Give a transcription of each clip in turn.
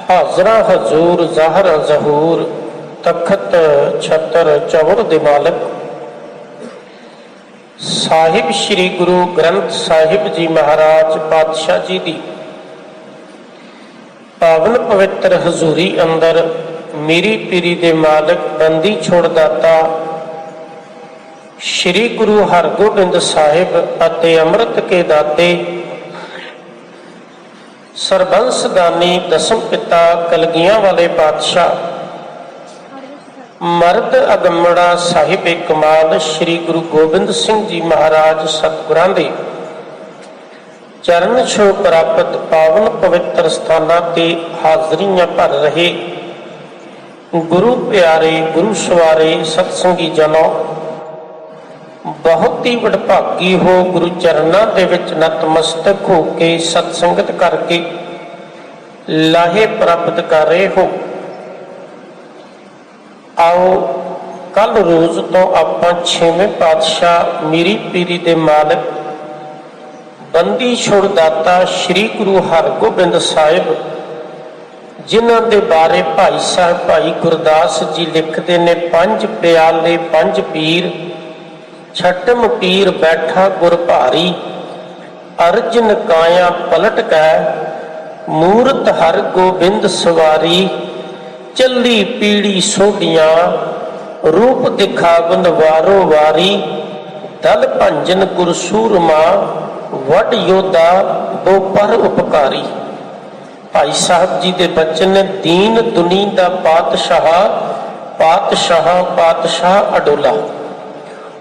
हाजरा हजूर ज़ाहर ज़हूर तखत छतर चौर दे मालक साहिब श्री गुरु ग्रंथ साहिब जी महाराज पातशाह जी दी पावन पवित्र हजूरी अंदर मीरी पीरी दे मालक बंदी छोड़ दाता श्री गुरु हरगोबिंद साहिब अते अमृत के दाते सरबंस दानी दसम पिता कलगियां वाले पातशाह मर्द अगमड़ा साहिब कमाल श्री गुरु गोबिंद सिंह जी महाराज सतगुरां दे चरण छो प्राप्त पावन पवित्र स्थानां ते हाजरियां भर रहे गुरु प्यारे गुरु सवारे सतसंगी जनों, बहुत ही वडभागी हो गुरु चरणों के विच नतमस्तक हो के सत्संगत करके लाहे प्राप्त कर रहे हो। आओ कल रोज तो आपां छेवें पातशाह मीरी पीरी दे मालक बंदी छोड़ दाता श्री गुरु हरगोबिंद साहिब जिन्हां दे बारे भाई साहब भाई गुरदास जी लिखते ने, पंज प्याले पंज पीर छटम पीर बैठा गुर भारी, अर्जन काया पलट कै मूरत हर गोबिंद सवारी, चली पीड़ी सोडियां रूप दिखावन वारो वारी, दल भंजन गुर सूरमा वड योद्धा वो पर उपकारी। भाई साहब जी दे बचन ने, दीन दुनी दा पातशाह पातशाह पातशाह अडोला।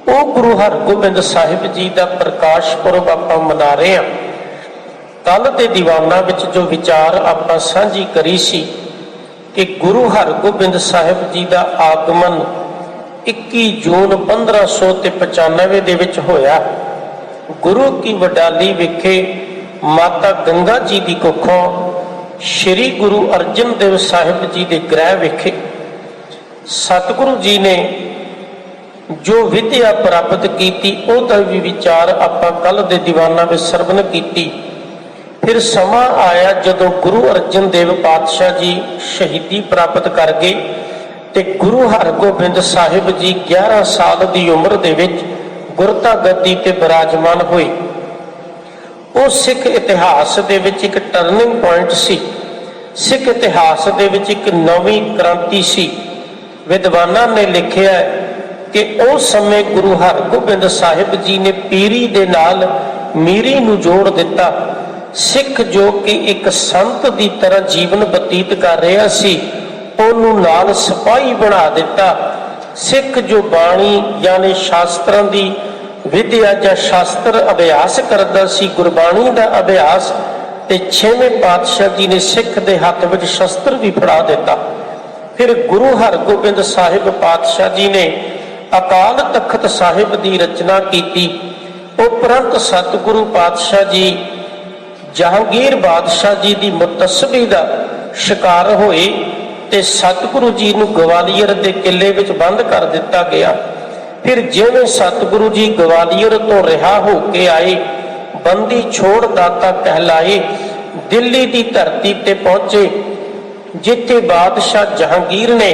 वो गुरु हरगोबिंद साहिब जी का प्रकाश पुरब आपां मना रहे हैं। कल के दीवाना विच जो विचार आपां साझी करी सी कि गुरु हरगोबिंद साहिब जी का आगमन 21 जून 1595 दे विच होया। गुरु की वडाली विखे माता गंगा जी की कुखों श्री गुरु अर्जन देव साहिब जी के गृह विखे सतगुरु जी ने जो विद्या प्राप्त की उसका भी विचार आपां कल दे दीवाना में सरवण की। फिर समा आया जदों गुरु अर्जन देव पातशाह जी शहीदी प्राप्त कर गए ते गुरु हरगोबिंद साहिब जी 11 साल की उम्र दे विच गुरता गद्दी ते विराजमान हुए। वो सिख इतिहास दे विच एक टर्निंग पॉइंट सी, सिख इतिहास दे विच एक नवीं क्रांति सी। विद्वानां ने लिखिया कि उस समय गुरु हरगोबिंद साहिब जी ने पीरी दे नाल मीरी नूं जोड़ दिता। सिख जो कि एक संत की तरह जीवन बतीत कर रहा सी, उन्होंने नाल सिपाही बना दिता। सिख जो बाणी यानी शास्त्रां दी विद्या या शास्त्र अभ्यास करता सी, गुरबाणी का अभ्यास, ते छेवें पातशाह जी ने सिख के हाथ में शस्त्र भी फड़ा दिता। फिर गुरु हरगोबिंद साहिब पातशाह जी ने अकाल तख्त साहिब की रचना की। उपरंत सतगुरु पातशाह जी जहांगीर बादशाह जी की मुतस्सबी का शिकार होए ते सतगुरु जी नूं ग्वालियर के किले विच बंद कर दिता गया। फिर जिवें सतगुरु जी ग्वालियर तो रिहा होके आए, बंदी छोड़ दाता कहलाए, दिल्ली की धरती ते पहुंचे जिथे बादशाह जहांगीर ने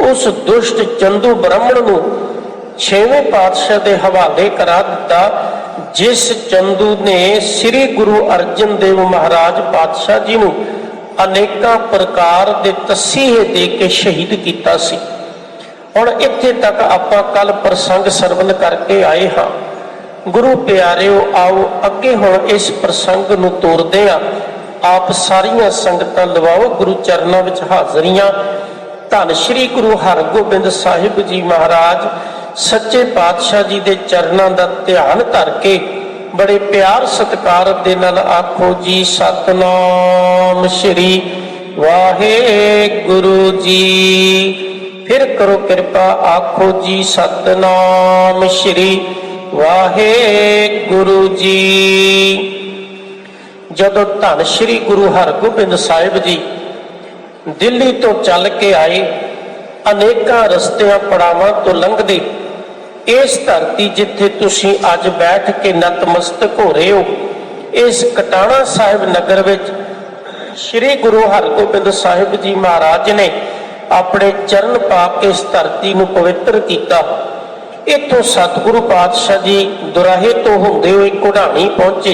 उस दुष्ट चंदू ब्राह्मण नूं छेवें पातशाह के हवाले करा दिता, जिस चंदू ने श्री गुरु अर्जन देव महाराज पातशाह जी नूं अनेकों प्रकार के तसीहे दे के शहीद किया सी। हुण इत्थे तक आपां कल प्रसंग सरवण करके आए हाँ। गुरु प्यारिओ, आओ अगे हुण इस प्रसंग नूं तोरदे हां। आप सारियां संगतां लवाओ गुरु चरणों विच हाजरियां। धन श्री गुरु हरगोबिंद साहिब जी महाराज सच्चे पातशाह जी के चरणों का ध्यान करके बड़े प्यार सत्कार दे नाल आखो जी सतनाम श्री वाहेगुरु जी। फिर करो कृपा, आखो जी सतनाम श्री वाहेगुरु जी। जदों धन श्री गुरु हरगोबिंद साहिब जी दिल्ली तो चल के आए, अनेकों रस्तियां पड़ावां तो लंघदे इस धरती जिथे तुसी अज बैठ के नतमस्तक हो रहे हो, इस कटाणा साहिब नगर विच श्री गुरु हरगोबिंद साहिब जी महाराज ने अपने चरण पा के इस धरती नूं पवित्र किया। इत्थों सतगुरु पातशाह जी दुराहे तो होंदे हुए घुड़ाणी पहुंचे,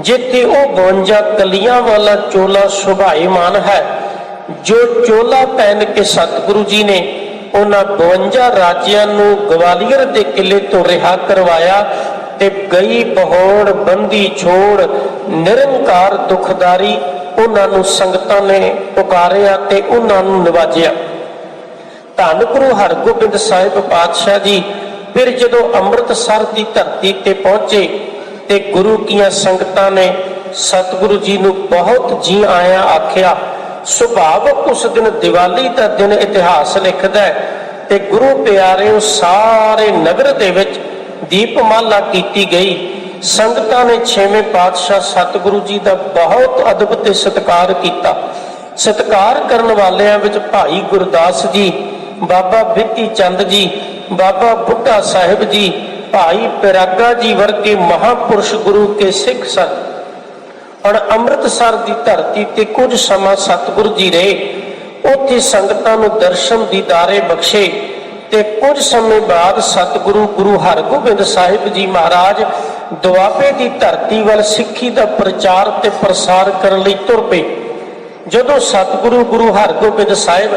जिथे वो 52 कलियां वाला चोला शोभायमान है, जो चोला पहन के सतगुरु जी ने उन्होंने 52 राजियां नूं ग्वालियर के किले तो रिहा करवाया ते गई बहौड़ बंदी छोड़ निरंकार दुखदारी उन्होंने संगतां ने पुकारिया ते उन्होंने नवाजिया। धन गुरु हरगोबिंद साहिब पातशाह जी फिर जदों अमृतसर की धरती ते पहुंचे ते गुरु कियां संगतां ने सतगुरु जी नूं बहुत जी आया आख्या। सुभावक उस दिन दिवाली का दिन इतिहास लिखदा है ते गुरु प्यारे सारे नगर दे विच दीपमाला की गई। संगतां ने 6वें पातशाह सतगुरु जी का बहुत अदब ते सत्कार किया। सत्कार करन वालियां विच भाई गुरदास जी, बाबा बिधि चंद जी, बाबा बुढ़ा साहिब जी, भाई पिरागा जी वर्गे महापुरुष गुरु के सिख सन। हुण अमृतसर की धरती ते कुछ समा सतगुरु जी रहे, उत्थे संगतां नूं दर्शन दीदारे बख्शे ते कुछ समय बाद सतगुरु गुरु हरगोबिंद साहिब जी महाराज दुआबे की धरती वाल सिक्खी का प्रचार ते प्रसार करने लई तुर पे। जदों सतगुरु गुरु हरगोबिंद साहिब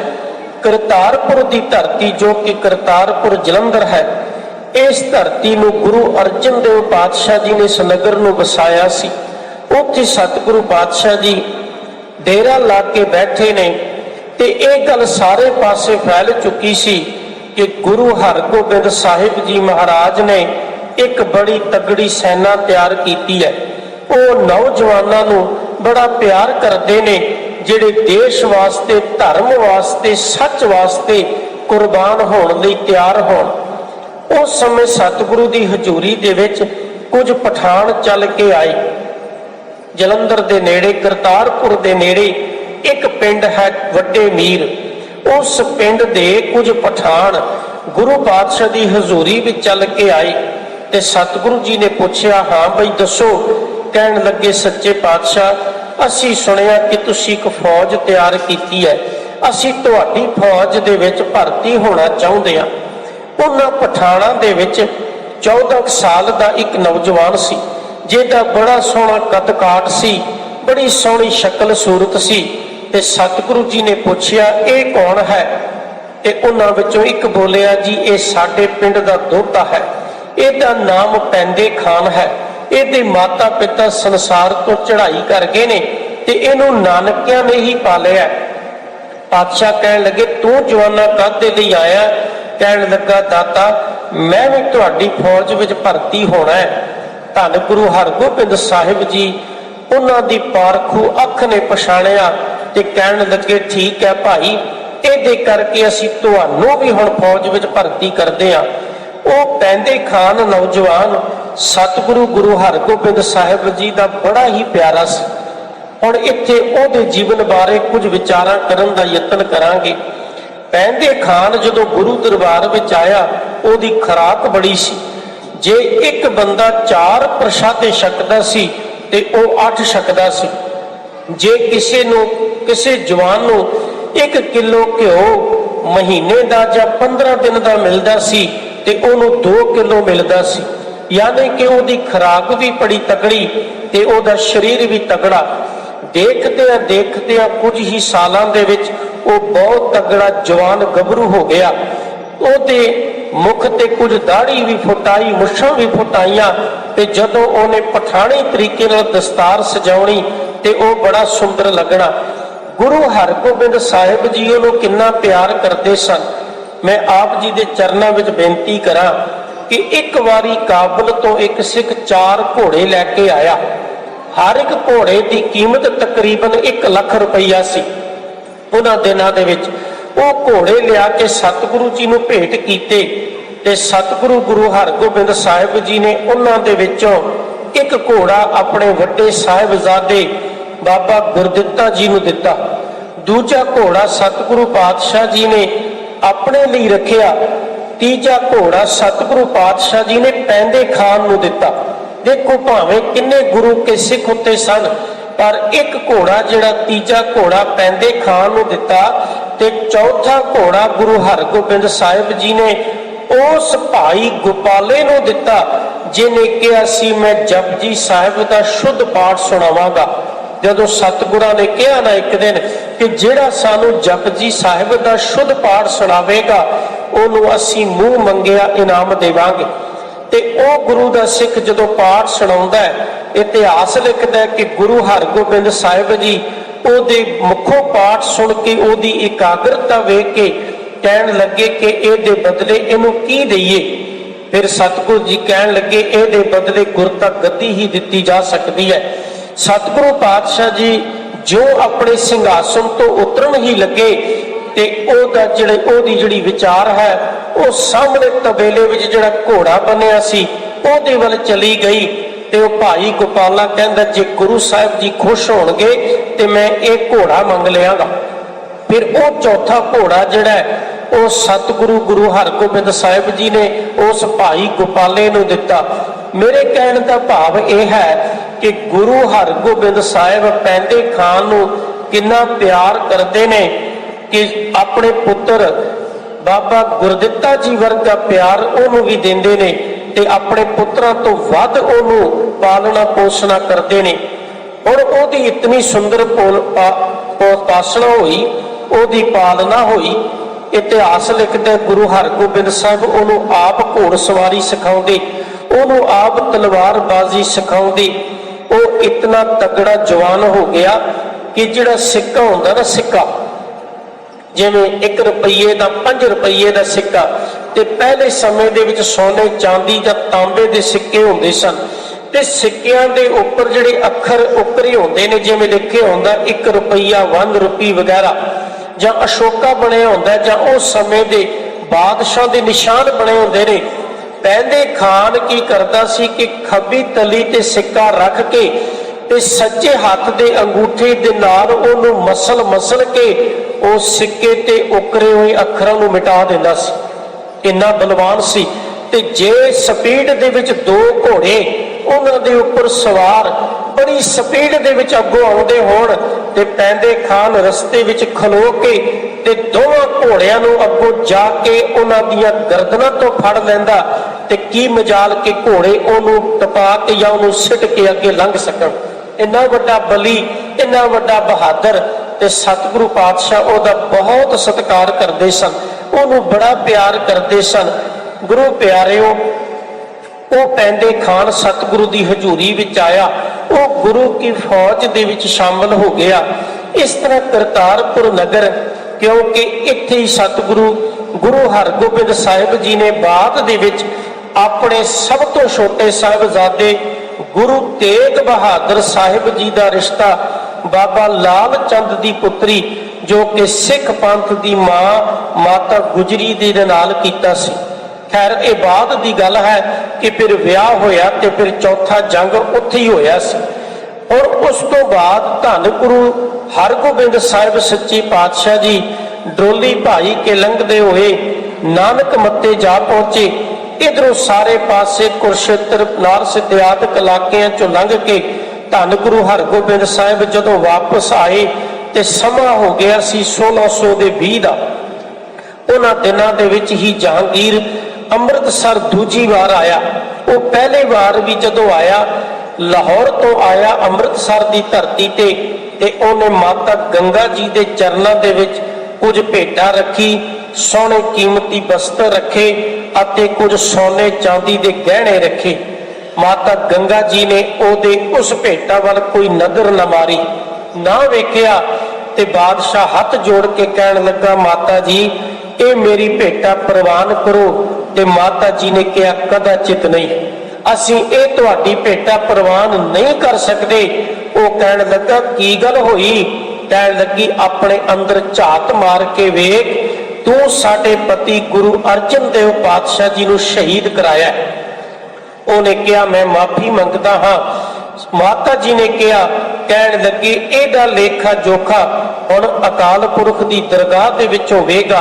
करतारपुर की धरती, जो कि करतारपुर जलंधर है, इस धरती नूं गुरु अर्जन देव पातशाह जी ने इस नगर नूं वसाया सी। उत्थे सतगुरु पातशाह जी डेरा ला के बैठे ने ते इह गल सारे पासे फैल चुकी सी कि गुरु हरगोबिंद साहिब जी महाराज ने एक बड़ी तगड़ी सेना तैयार की है। वो नौजवानों नूं बड़ा प्यार करते ने, जिहड़े देश वास्ते, धर्म वास्ते, सच वास्ते कुर्बान होने लई तैयार होण। उस समय सतगुरु की हजूरी दे विच कुछ पठान चल के आए। जलंधर दे नेड़े, करतारपुर दे नेड़े एक पिंड है वड्डे मीर। उस पिंड दे कुछ पठान गुरु पातशाह की हजूरी में चल के आए ते सतगुरु जी ने पूछा, हाँ बई दसो। कहन लगे, सच्चे पातशाह असी सुनिया कि तुसी एक फौज तैयार की है, असी तुहाडी फौज दे विच भर्ती होना चाहुंदे हां। उन्हां पठाणां दे विच 14 साल का एक नौजवान सी, जिहदा बड़ा सोहना कद काट सी, बड़ी सोहनी शक्ल सूरत सी। ते सतगुरु जी ने पूछा, ये कौन है? ते उन्हां विचों एक बोलिया, जी ये साडे पिंड दा दोता है, इहदा नाम पैंदे खान है, इहदे माता पिता संसार तो चढ़ाई कर गए ने ते इहनूं नानकियां ने ही पालिया। पातशाह कहन लगे, तू जवाना काहदे लई आया? कहन लगा, दाता मैं भी तुहाडी फौज विच भर्ती होना है। धन गुरु हरगोबिंद साहिब जी उन्हां दी पारखू अख ने पछाणिया ते कहन लगे, ठीक है भाई, इहदे करके असीं तुहानूं भी हुण फौज विच भर्ती करदे हां। वो पैंदे खान नौजवान सतगुरु गुरु हरगोबिंद साहिब जी का बड़ा ही प्यारा सी। हुण इत्थे उहदे जीवन बारे कुछ विचारां करन दा यतन करांगे। पैंदे खान जदों गुरु दरबार विच आया, उहदी खुराक बड़ी सी। जे एक बंदा 4 प्रशादे छकदा सी ते वह 8 छकदा सी। जे किसी जवान नूं 1 किलो घिओ महीने का या 15 दिन का मिलता सी ते उहनूं 2 किलो मिलता सी। यानी कि उहदी खुराक भी बड़ी तगड़ी ते उहदा शरीर भी तगड़ा। देखदे कुछ ही सालां दे विच वो बहुत तगड़ा जवान गभरू हो गया। उहदे मुख ते कुछ दाढ़ी भी फुटाई, मुछां भी फुटाइयां ते जदों उहने पठाणी तरीके नाल दस्तार सजाउणी ते वो बड़ा सुंदर लगना। गुरु हरगोबिंद साहिब जी उहनूं किन्ना प्यार करते सन। मैं आप जी दे चरनां विच बेनती करां कि एक बारी काबल तो एक सिख 4 घोड़े लैके आया। हर एक घोड़े की कीमत तकरीबन 1 लाख रुपया सी। उन्हां दिनां दे विच वो घोड़े लिया के सतगुरु जी नूं भेंट कीते ते सतगुरु गुरु हरगोबिंद साहिब जी ने उन्हां दे विचों एक घोड़ा अपने वड्डे साहिबजादे बाबा गुरदित्ता जी नूं दिता। दूजा घोड़ा सतगुरु पातशाह जी ने अपने लिए रखिया। तीजा घोड़ा सतगुरु पातशाह जी ने पैंदे खान नूं दिता। देखो भावें किन्ने गुरु के सिख उत्ते सन, पर एक घोड़ा जिहड़ा तीजा घोड़ा पैंदे खान नूं दिता ते चौथा घोड़ा गुरु हरगोबिंद साहिब जी ने उस भाई गोपाले नूं दिता जिन्हें कहा सी मैं जपजी साहिब का शुद्ध पाठ सुणावांगा। जदों सतगुरां ने कहा ना एक दिन कि जिहड़ा सानू जपजी साहिब का शुद्ध पाठ सुणावेगा उहनूं असीं मूँह मंगिया इनाम देवांगे। ते ओ गुरु का सिख जदों पाठ सुणाउंदा है, इतिहास लिखदा है कि गुरु हरगोबिंद साहिब जी ओहदे मुखों पाठ सुन के ओहदी एकाग्रता वेख के कहण लगे कि इहदे बदले इहनूं की दईए। फिर सतगुरु जी कहण लगे इहदे बदले गुरता गद्दी ही दिती जा सकती है। सतगुरु पातशाह जी जो अपने सिंघासन तो उतरन ही लगे ते ओहदा जिहड़ी विचार है वो सामने तबेले विच जिहड़ा घोड़ा बनिया सी ओहदे वल चली गई। ते वो भाई गोपाला कहंदा जे गुरु साहिब जी खुश होणगे ते मैं एक घोड़ा मंग लियांगा। फिर वो चौथा घोड़ा जिहड़ा वो सतगुरु गुरु हरगोबिंद साहिब जी ने उस भाई गोपाले नूं दिता। मेरे कहण दा भाव यह है कि गुरु हरगोबिंद साहिब पैंदे खान नूं किन्ना प्यार करते ने कि अपने पुत्र बाबा गुरदित्ता जी वर्गा प्यार उहनूं भी देंदे ने ते अपने पुत्रां तो वध उहनूं पालना पोषणा करते ने। हुण ओहदी इतनी सुंदर पोषणा हुई, ओहदी पालना हुई। इतिहास लिखदा गुरु हरगोबिंद साहिब उहनूं आप घोड़सवारी सिखाउंदे, उहनूं आप तलवारबाजी सिखाउंदे। वो इतना तगड़ा जवान हो गया कि जिहड़ा सिक्का हुंदा ना, सिक्का जिवें 1 रुपये का 5 रुपये का सिक्का ते पहले समय दे विच सोने चांदी जां तांबे दे सिक्के हुंदे सन ते सिक्कियां दे उपर जिहड़े अखर उकरे हुंदे ने, जिवें लिखे हुंदा 1 रुपया 1 रुपी वगैरह, जां अशोका बणिया हुंदा जां उस समय दे बादशाह दे निशान बने हुंदे ने। पैंदे खान की करदा सी कि खब्बी तली ते सिक्का रख के ते सज्जे हाथ दे अंगूठे दे नाल ओहनूं मसल मसल के उस सिक्के ते उकरे हुए अखरां नूं मिटा दिंदा सी। इन्ना बलवान सी। ते जे स्पीड दे विच 2 घोड़े उन्हां दे उपर सवार बड़ी स्पीड दे विच अगों आउंदे होण ते पैंदे खान रस्ते विच खलो के ते दोवां घोड़ियां नूं अगों जाके उन्हां दियां गर्दनां तो फड़ लैंदा ते की मजाल के घोड़े ओनूं टपा के या ओनूं सिट के अगे लंघ सकण। इन्ना वड्डा बली, इन्ना वड्डा बहादुर। ते सतगुरु पातशाह ओहदा बहुत सत्कार करते सन, ओनूं बड़ा प्यार करते सन। गुरु प्यारिओ, वो पैंदे खान सतगुरु की हजूरी विच आया, वो गुरु की फौज दे विच शामिल हो गया। इस तरह करतारपुर नगर, क्योंकि इत्थे ही सतगुरु गुरु हरगोबिंद साहिब जी ने बाद दे विच अपने सब तो छोटे साहिबजादे गुरु तेग बहादुर साहिब जी का रिश्ता बाबा लाल चंद की पुत्री जो कि सिख पंथ की मां माता गुजरी दे नाल कीता सी। खैर ये बाद की गल है कि फिर विआह होया ते फिर चौथा जंग उत्थे ही होया सी। और उस तो बाद धन गुरु हरगोबिंद साहिब सच्चे पातशाह जी डोली भाई के लंघदे हुए नानक मत्ते जा पहुंचे। इधरों सारे पासे कुरुक्षेत्र नार सिद्धियादक इलाकिਆਂ चों लंघ के धन गुरु हरगोबिंद साहिब जदों वापस आए ते समा हो गया सी 1620 का। उन्हां दिनां दे विच ही जहांगीर अमृतसर दूजी बार आया। वो पहले बार भी जदों आया लाहौर तो आया अमृतसर की धरती ते उन्हें माता गंगा जी के चरणों के विच कुछ भेटा रखी, सोने कीमती बस्तर रखे अते कुछ सोने चांदी के गहने रखे। माता गंगा जी ने ओदे उस भेटा वाल कोई नजर न मारी ना वेख्या ते बादशाह हाथ जोड़ के कहन लगा, माता जी ये मेरी भेटा प्रवान करो। ते माता जी ने कहा, कदाचित नहीं, असी ये तुहाडी भेटा प्रवान नहीं कर सकते। वो कहन लगा, की गल होई? कहन लगी, अपने अंदर झात मार के वेख, तू साडे पति गुरु अर्जन देव पातशाह जी नूं शहीद कराया। उन्हें कहा, मैं माफी मंगता हाँ। माता जी ने कहा, कहन लगी, एदा लेखा जोखा हुण अकाल पुरख की दरगाह दे विच होवेगा।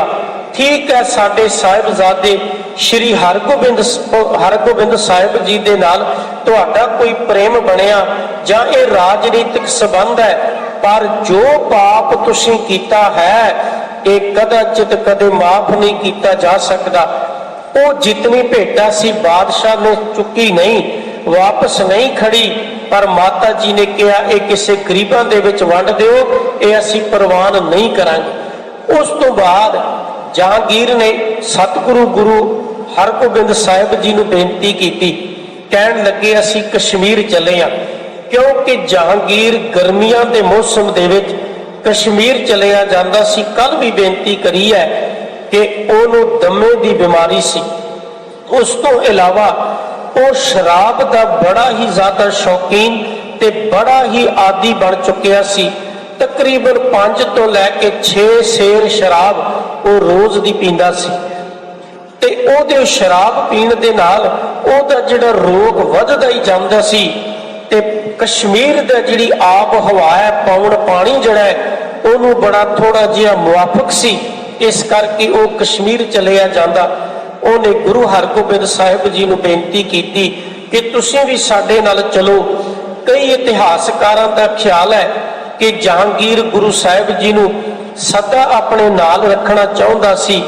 ठीक है, साडे साहिबजादे श्री हरगोबिंद साहिब जी दे नाल तुहाडा कोई प्रेम बनिया जां इह राजनीतिक संबंध है, पर जो पाप तुसीं कीता है ये कदाचित कदे माफ नहीं किया जा सकता। वो जितनी भेटा सी बादशाह ने चुकी नहीं, वापस नहीं खड़ी, पर माता जी ने कहा ये किसी गरीबां दे विच वंड दिओ, ये असीं प्रवान नहीं करांगे। उस तो बाद जहांगीर ने सतगुरु गुरु हरगोबिंद साहिब जी नूं बेनती की, कहण लगे असीं कश्मीर चले आ, क्योंकि जहांगीर गर्मियां दे मौसम दे विच कश्मीर चलिया जांदा सी। कल भी बेनती करी है कि ओनू दमे की बीमारी सी। उस तो इलावा वो शराब का बड़ा ही ज्यादा शौकीन ते बड़ा ही आदी बन चुकिया सी। तकरीबन 5 तो लैके 6 सेर शराब वो रोज दी पींदा सी ते ओदे शराब पीण दे नाल ओदा जिहड़ा रोग वधदा ही जांदा सी। ते कश्मीर दा जिहड़ी आब हवा है, पौण पानी जिहड़ा है ओनू बड़ा थोड़ा जिहा मुआफक सी, इस करके वो कश्मीर चलिया जांदा। ओने गुरु हरगोबिंद साहिब जी नूं बेनती की कि तुसीं भी साडे नाल चलो। कई इतिहासकारां दा ख्याल है कि जहांगीर गुरु साहिब जी नूं सदा अपने नाल रखना चाहुंदा सी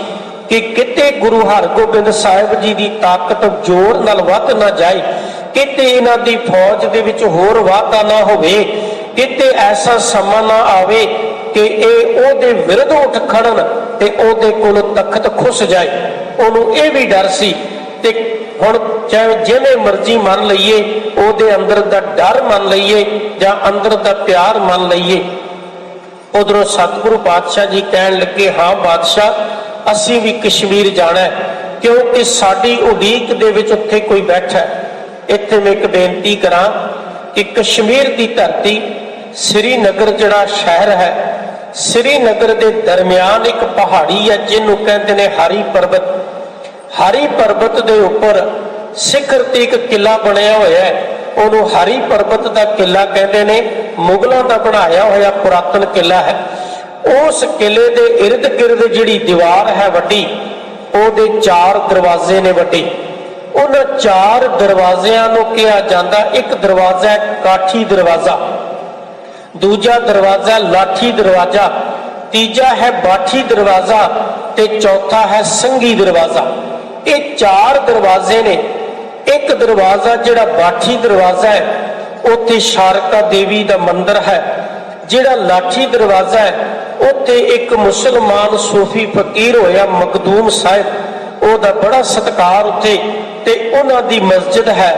कि किते गुरु हरगोबिंद साहिब जी दी ताकत जोर नाल वध ना जाए, किते इन्हां दी फौज दे विच होर वाधा ना होवे, किते ऐसा समा ना आवे कि ਇਹ ਉਹਦੇ ਵਿਰੁੱਧ ਉੱਠ ਖੜਨ ਤੇ ਉਹਦੇ ਕੋਲ ਤਖਤ ਖੁੱਸ ਜਾਏ। ਉਹਨੂੰ ਇਹ ਵੀ ਡਰ ਸੀ ਤੇ ਹੁਣ ਚਾਹੇ ਜਿਵੇਂ ਮਰਜ਼ੀ ਮੰਨ ਲਈਏ, ਉਹਦੇ ਅੰਦਰ ਦਾ ਡਰ ਮੰਨ ਲਈਏ ਜਾਂ ਅੰਦਰ ਦਾ ਪਿਆਰ ਮੰਨ ਲਈਏ। ਉਧਰੋਂ ਸਤਿਗੁਰੂ ਪਾਤਸ਼ਾਹ ਜੀ ਕਹਿਣ ਲੱਗੇ, ਹਾਂ ਬਾਦਸ਼ਾਹ ਅਸੀਂ ਵੀ ਕਸ਼ਮੀਰ ਜਾਣਾ ਹੈ, ਕਿਉਂਕਿ ਸਾਡੀ ਉਡੀਕ ਦੇ ਵਿੱਚ ਉੱਥੇ ਕੋਈ ਬੈਠਾ ਹੈ। ਇੱਥੇ ਮੈਂ ਇੱਕ ਬੇਨਤੀ ਕਰਾਂ ਕਿ ਕਸ਼ਮੀਰ ਦੀ ਧਰਤੀ श्रीनगर जिहड़ा शहर है, श्रीनगर के दरम्यान एक पहाड़ी है जिन्हों कहते हैं हरी पर्वत। हरी पर्वत के उपर शिखर ते एक किला बनया होया है, उन्होंने हरी पर्वत का किला कहते हैं। मुगलों का बनाया होया पुरातन किला है। उस किले के इर्द गिर्द जिहड़ी दीवार है वड्डी, उहदे 4 दरवाजे ने वड्डे। उन्हां 4 दरवाजियां नूं कहा जांदा, एक दरवाजा है काठी दरवाजा, दूजा दरवाजा लाठी दरवाजा, तीजा है बाठी दरवाजा ते चौथा है संगी दरवाजा। ये 4 दरवाजे ने। एक दरवाजा जिहड़ा बाठी दरवाजा है उत्थे शारका देवी का मंदिर है। जिहड़ा लाठी दरवाजा है उत्थे एक मुसलमान सूफी फकीर होया मखदूम साहिब, ओदा बड़ा सत्कार उत्थे ते उन्हां दी मस्जिद है।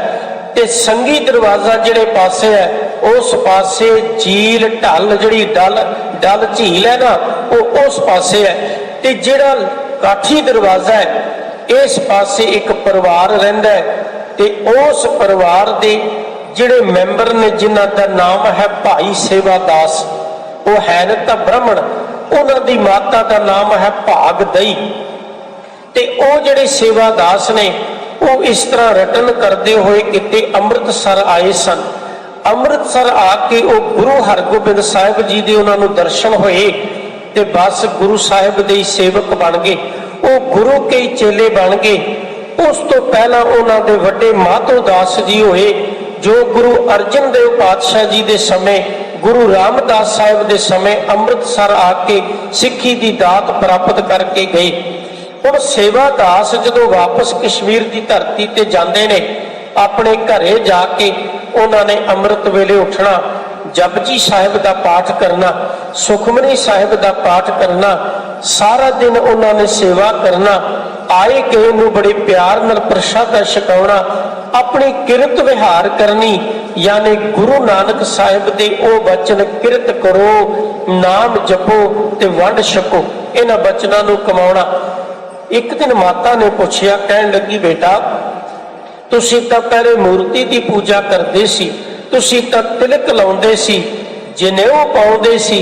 ते संगी दरवाजा जिहड़े पासे है उस पासे झील ढल जिहड़ी डल झील है ना, वो उस पासे है। ते जिहड़ा काठी दरवाजा है इस पासे एक परिवार रहिंदा है ते उस परिवार दे जिहड़े मैंबर ने जिन्हां दा नाम है भाई सेवा दास, वो है तां ब्राह्मण, उन्हां दी माता का नाम है भाग दई। ते वो जिहड़े सेवा दास ने वो इस तरह रटन करते हुए किते अमृतसर आए सन। अमृतसर आके वो गुरु हरगोबिंद साहिब जी दे उन्होंने दर्शन होए ते बस गुरु साहिब दे सेवक बन गए, वो गुरु के चेले बन गए। उस तो पहला उन्होंने वड्डे माधोदास जी होए जो गुरु अर्जन देव पातशाह जी दे समय, गुरु रामदास साहिब दे समय अमृतसर आके सिक्खी दी दात प्राप्त करके गए। हुण सेवादास जदों वापस कश्मीर की धरती ते जांदे ने, अपने घरे जाके उन्होंने अमृत वेले उठना, जपजी साहिब का पाठ करना, सुखमनी साहिब का पाठ करना, सारा दिन उन्होंने सेवा करना, आए गए नूं बड़े प्यार नाल प्रसाद छकाउणा, अपनी किरत विहार करनी, यानी गुरु नानक साहिब दे ओ बचन किरत करो, नाम जपो ते वंड छको, इन्हां बचनां नूं कमाउणा। एक दिन माता ने पूछया, कहन लगी बेटा तुसीं तां पहले मूर्ति की पूजा करते सी, तुसीं तां तिलक लाउंदे सी, जनेऊ पाउंदे सी,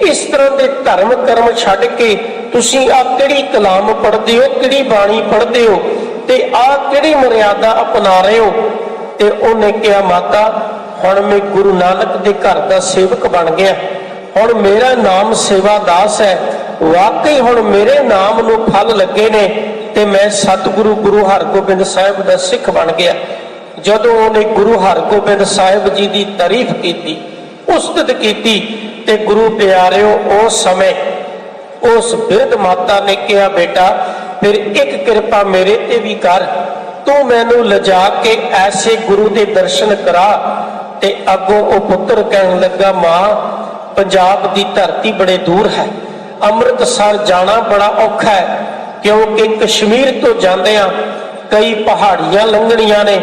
इस तरह के धर्म कर्म छड्ड के तुसीं आ किहड़ी कलाम पढ़दे हो, किहड़ी बाणी पढ़दे हो ते आ किहड़ी मर्यादा अपना रहे हो। ते उन्हें कहा माता हुण मैं गुरु नानक के घर का सेवक बन गया, हुण मेरा नाम सेवादास है, वाकई हुण मेरे नाम नूं फल लगे ने ते मैं सतगुरु गुरु हरगोबिंद साहिब दा सिख बन गया। जदों उन्हें गुरु हरगोबिंद साहिब जी की तारीफ की, उस्तत की, ते गुरु प्यारिओ उस समय उस बिरध माता ने कहा, बेटा फिर एक कृपा मेरे ते भी कर, तू मैनू लिजा के ऐसे गुरु के दर्शन करा। ते अगों वो पुत्र कहन लगा, मां पंजाब की धरती बड़े दूर है, अमृतसर जाना बड़ा औखा है, क्योंकि कश्मीर तो जाते कई पहाड़ियां लंघनियां ने,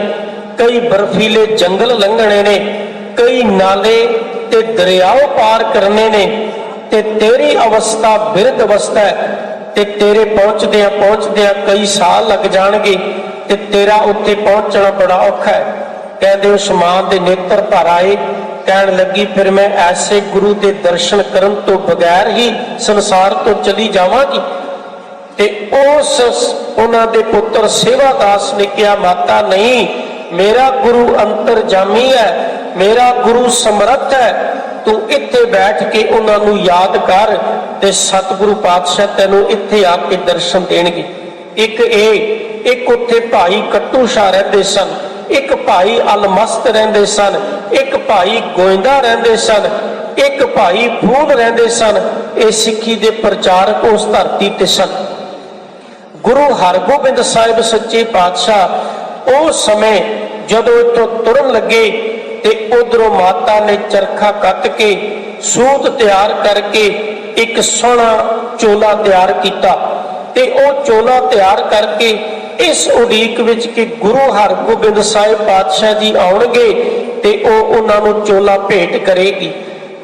कई बर्फीले जंगल लंघने ने, कई नाले ते दरियाओ पार करने ने, ते तेरी अवस्था बिरध अवस्था है, ते तेरे पहुंचदिया कई साल लग जाणगे, ते तेरा उत्ते पहुंचना बड़ा औखा है। कहते उस मां के नेत्र भर आए, कहन लगी फिर मैं ऐसे गुरु के दर्शन करन तो बगैर ही संसार तो चली जावांगी। ते उस उन्हां दे पुत्र सेवादास ने कहा, माता नहीं, मेरा गुरु अंतरजामी है, मेरा गुरु समर्थ है, तू इत्थे बैठ के उन्होंने याद कर ते सतगुरु पातशाह तेनों इत्थे आके दर्शन देणगे। एक उत्थे भाई कट्टू शाह रहंदे सन, एक भाई अलमस्त रहंदे सन, एक भाई गोइंदा रहंदे सन, एक भाई फूल रहंदे सन। ये सिੱਖੀ दे प्रचारक उस धरती ते सन। गुरु हरगोबिंद साहिब सच्चे पातशाह उस समय जदों इत्थों तुरन लगे ते उधरों माता ने चरखा कट के सूत तैयार करके एक सोहना चोला तैयार किया ते ओ चोला तैयार करके इस उड़ीक विच कि गुरु हरगोबिंद साहिब पातशाह जी आउणगे ते ओ उन्हां नूं चोला भेंट करेगी।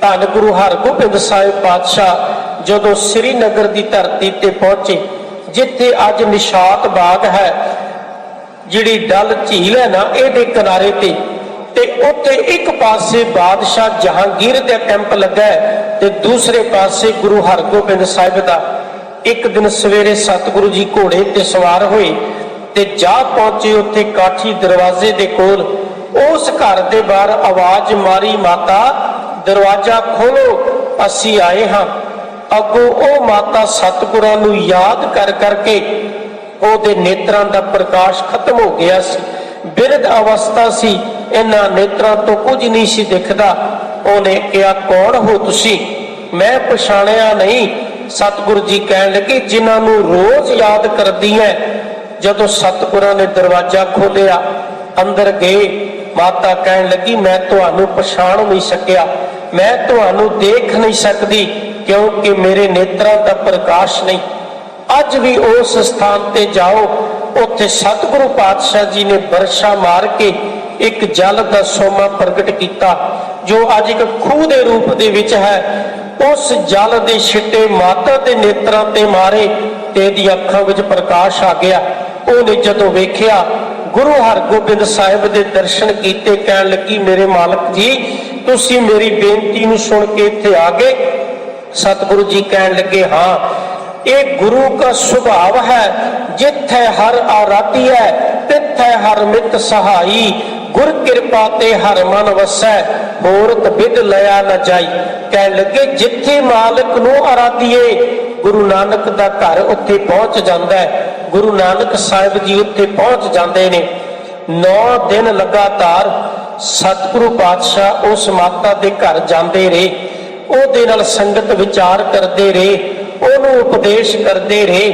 धन गुरु हरगोबिंद साहिब पातशाह जदों श्रीनगर की धरती ते पहुंचे, जिथे अज निशात बाग है, जिहड़ी डल झील है ना, इहदे किनारे ते उत्थे एक पासे बादशाह जहांगीर का कैंप लगा है ते दूसरे पासे गुरु हरगोबिंद साहिब का। एक दिन सवेरे सतगुरु जी घोड़े ते सवार होए ते जा पहुंचे उत्थे काठी दरवाजे दे कोल। उस घर दे बाहर आवाज मारी, माता दरवाजा खोलो, असी आए हाँ। अगों ओ माता सतगुरां नूं याद कर करके ओहदे नेत्रां दा प्रकाश खत्म हो गया सी, बिरध अवस्था सी, इन्हां नेत्रां तो कुछ नहीं सी दिखदा। उहने कहा, कौन हो तुसी? मैं पछाणिया नहीं। सतगुरु जी कहन लगे, जिन्हां नूं रोज याद करदी है। जदों सतगुरां ने दरवाजा खोलिया, अंदर गए, माता कहन लगी, मैं तुहानूं पछाण नहीं सकिया, मैं तुहानूं देख नहीं सकदी, क्योंकि मेरे नेत्रां दा प्रकाश नहीं। अज भी उस स्थान ते जाओ, उत्थे सतगुरु पातशाह जी ने बरछा मार के एक जल का सोमा प्रगट किया, जो अज एक खूह के रूप दे विच है। उस जल के छिट्टे माता के नेत्रां ते मारे ते दी अखां विच प्रकाश आ गया। उन्हें जदों वेख्या, गुरु हरगोबिंद साहिब के दर्शन किए, कहन लगी, मेरे मालक जी तुसी मेरी बेनती नूं सुन के इत्थे आ गए। सतगुरु जी कहन लगे, हाँ, एक गुरु का स्वभाव है, जिथे हर आराधी है तिथे हर मित सहाई, गुर कृपा ते हर मन वसै, होरत बिद लया न जाई। कहन लगे, जिथे मालिक नूं आराधीए, गुरु नानक दा घर उत्थे पहुंच जांदा है। गुरु नानक साहिब जी उत्थे पहुंच जांदे ने। 9 दिन लगातार सतगुरु पातशाह उस माता दे घर जांदे रहे, ओहदे नाल संगत विचार करते रहे, ओनू उपदेश करते रहे।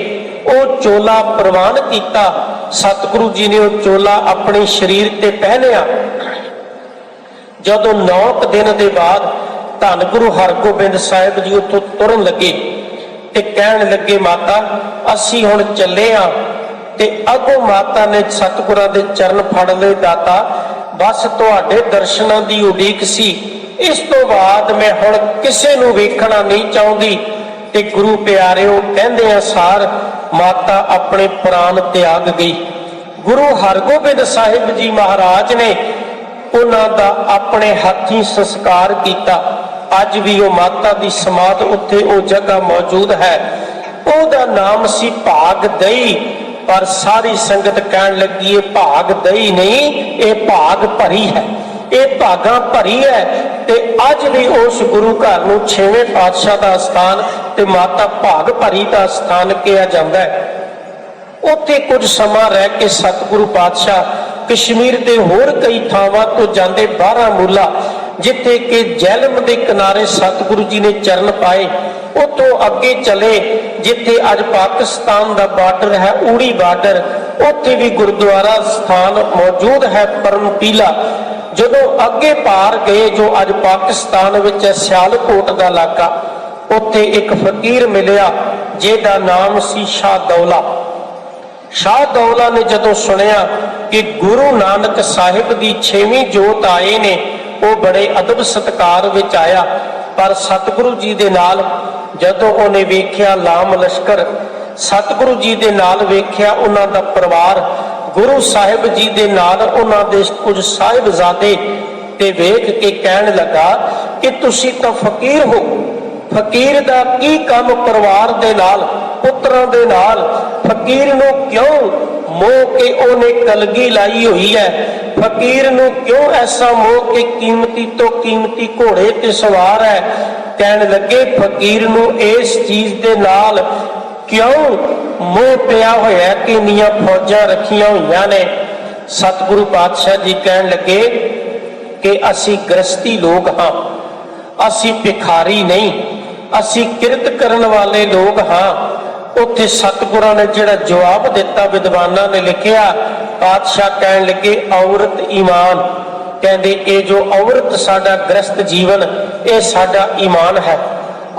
वो चोला प्रवान किया। सतगुरु जी ने वो चोला अपने शरीर ते पहनिया। जदों 9 दिन के बाद धन गुरु हरगोबिंद साहिब जी उत्थों तुरन लगे ते कहन लगे, माता असी हुण चले आ। ते अगों माता ने सतगुरां दे चरण फड़ लए, दाता बस तुहाडे दर्शनां दी उडीक सी, इस तो बाद मैं हुण किसे नूं वेखना नहीं चाहुंदी। ते गुरु प्यारिओ कहंदे सार माता अपने प्राण त्याग गई। गुरु हरगोबिंद साहिब जी महाराज ने उन्हां दा अपने हाथी संस्कार किया। अज भी वो माता की समाध उत्थे वो जगह मौजूद है। ओहदा नाम सी भाग दई, पर सारी संगत कहन लगी, ये भाग दई नहीं, ये भाग भरी है, ये भागा भरी है। ते अज भी उस गुरु घर नूं 6वें पातशाह का स्थान ਤੇ ਮਾਤਾ ਭਾਗ ਭਰੀ ਦਾ ਸਥਾਨ ਕਿਹਾ ਜਾਂਦਾ ਹੈ। ਉੱਥੇ ਕੁਝ ਸਮਾਂ ਰਹਿ ਕੇ ਸਤਿਗੁਰੂ ਪਾਤਸ਼ਾਹ ਕਸ਼ਮੀਰ ਦੇ ਹੋਰ ਕਈ ਥਾਵਾਂ ਤੋਂ ਜਾਂਦੇ ਬਾਰਾਮੂਲਾ, ਜਿੱਥੇ ਕਿ ਜਹਿਲਮ ਦੇ ਕਿਨਾਰੇ ਸਤਿਗੁਰੂ ਜੀ ਨੇ ਚਰਨ ਪਾਏ, ਉੱਥੋਂ ਅੱਗੇ ਚਲੇ ਜਿੱਥੇ ਅੱਜ ਪਾਕਿਸਤਾਨ ਦਾ ਬਾਰਡਰ ਹੈ, ਊੜੀ ਬਾਰਡਰ, ਉੱਥੇ ਵੀ ਗੁਰਦੁਆਰਾ ਸਥਾਨ ਮੌਜੂਦ ਹੈ ਪਰਮਪੀਲਾ। ਜਦੋਂ ਅੱਗੇ ਪਾਰ ਗਏ ਜੋ ਅੱਜ ਪਾਕਿਸਤਾਨ ਵਿੱਚ ਹੈ ਸਿਆਲਕੋਟ ਦਾ ਇਲਾਕਾ, ਉੱਥੇ ਇੱਕ ਫਕੀਰ ਮਿਲਿਆ ਜਿਹਦਾ ਨਾਮ ਸੀ ਸ਼ਾਹ ਦੌਲਾ। ਸ਼ਾਹ ਦੌਲਾ ਨੇ ਜਦੋਂ ਸੁਣਿਆ ਕਿ ਗੁਰੂ ਨਾਨਕ ਸਾਹਿਬ ਦੀ 6ਵੀਂ ਜੋਤ ਆਏ ਨੇ, ਉਹ ਬੜੇ ਅਦਬ ਸਤਿਕਾਰ ਵਿੱਚ ਆਇਆ। ਪਰ ਸਤਿਗੁਰੂ ਜੀ ਦੇ ਨਾਲ ਜਦੋਂ ਉਹਨੇ ਵੇਖਿਆ ਲਾਮ ਲਸ਼ਕਰ, ਸਤਿਗੁਰੂ ਜੀ ਦੇ ਨਾਲ ਵੇਖਿਆ ਉਹਨਾਂ ਦਾ ਪਰਿਵਾਰ, ਗੁਰੂ ਸਾਹਿਬ ਜੀ ਦੇ ਨਾਲ ਉਹਨਾਂ ਦੇ ਕੁਝ ਸਾਹਿਬਜ਼ਾਦੇ, ਤੇ ਵੇਖ ਕੇ ਕਹਿਣ ਲੱਗਾ ਕਿ ਤੁਸੀਂ ਤਾਂ ਫਕੀਰ ਹੋ, ਫਕੀਰ ਦਾ ਕੀ ਕੰਮ ਪਰਿਵਾਰ ਦੇ ਨਾਲ, ਪੁੱਤਰਾਂ ਦੇ ਨਾਲ? ਫਕੀਰ ਨੂੰ ਕਿਉਂ ਮੋਹ ਕੇ ਉਹਨੇ ਕਲਗੀ ਲਾਈ ਹੋਈ ਹੈ? ਫਕੀਰ ਨੂੰ ਕਿਉਂ ਐਸਾ ਮੋਹ ਕਿ ਕੀਮਤੀ ਤੋਂ ਕੀਮਤੀ ਘੋੜੇ ਤੇ ਸਵਾਰ ਹੈ? ਕਹਿਣ ਲੱਗੇ ਫਕੀਰ ਨੂੰ ਇਸ ਚੀਜ਼ ਦੇ ਨਾਲ ਕਿਉਂ ਮੋਹ ਪਿਆ ਹੋਇਆ ਕਿ ਇੰਨੀਆਂ ਫੌਜਾਂ ਰੱਖੀਆਂ ਹੋਈਆਂ ਨੇ? ਸਤਿਗੁਰੂ ਪਾਤਸ਼ਾਹ ਜੀ ਕਹਿਣ ਲੱਗੇ ਕਿ ਅਸੀਂ ਗ੍ਰਸਤੀ ਲੋਕ ਹਾਂ, ਅਸੀਂ ਭਿਖਾਰੀ ਨਹੀਂ, ਅਸੀਂ ਕਿਰਤ ਕਰਨ ਵਾਲੇ ਲੋਕ ਹਾਂ। ਉੱਥੇ ਸਤਿਗੁਰਾਂ ਨੇ ਜਿਹੜਾ ਜਵਾਬ ਦਿੱਤਾ, ਵਿਦਵਾਨਾਂ ਨੇ ਲਿਖਿਆ, ਪਾਤਸ਼ਾਹ ਕਹਿਣ ਲੱਗੇ ਔਰਤ ਈਮਾਨ। ਕਹਿੰਦੇ ਇਹ ਜੋ ਔਰਤ ਸਾਡਾ ਗ੍ਰਸਤ ਜੀਵਨ, ਇਹ ਸਾਡਾ ਈਮਾਨ ਹੈ।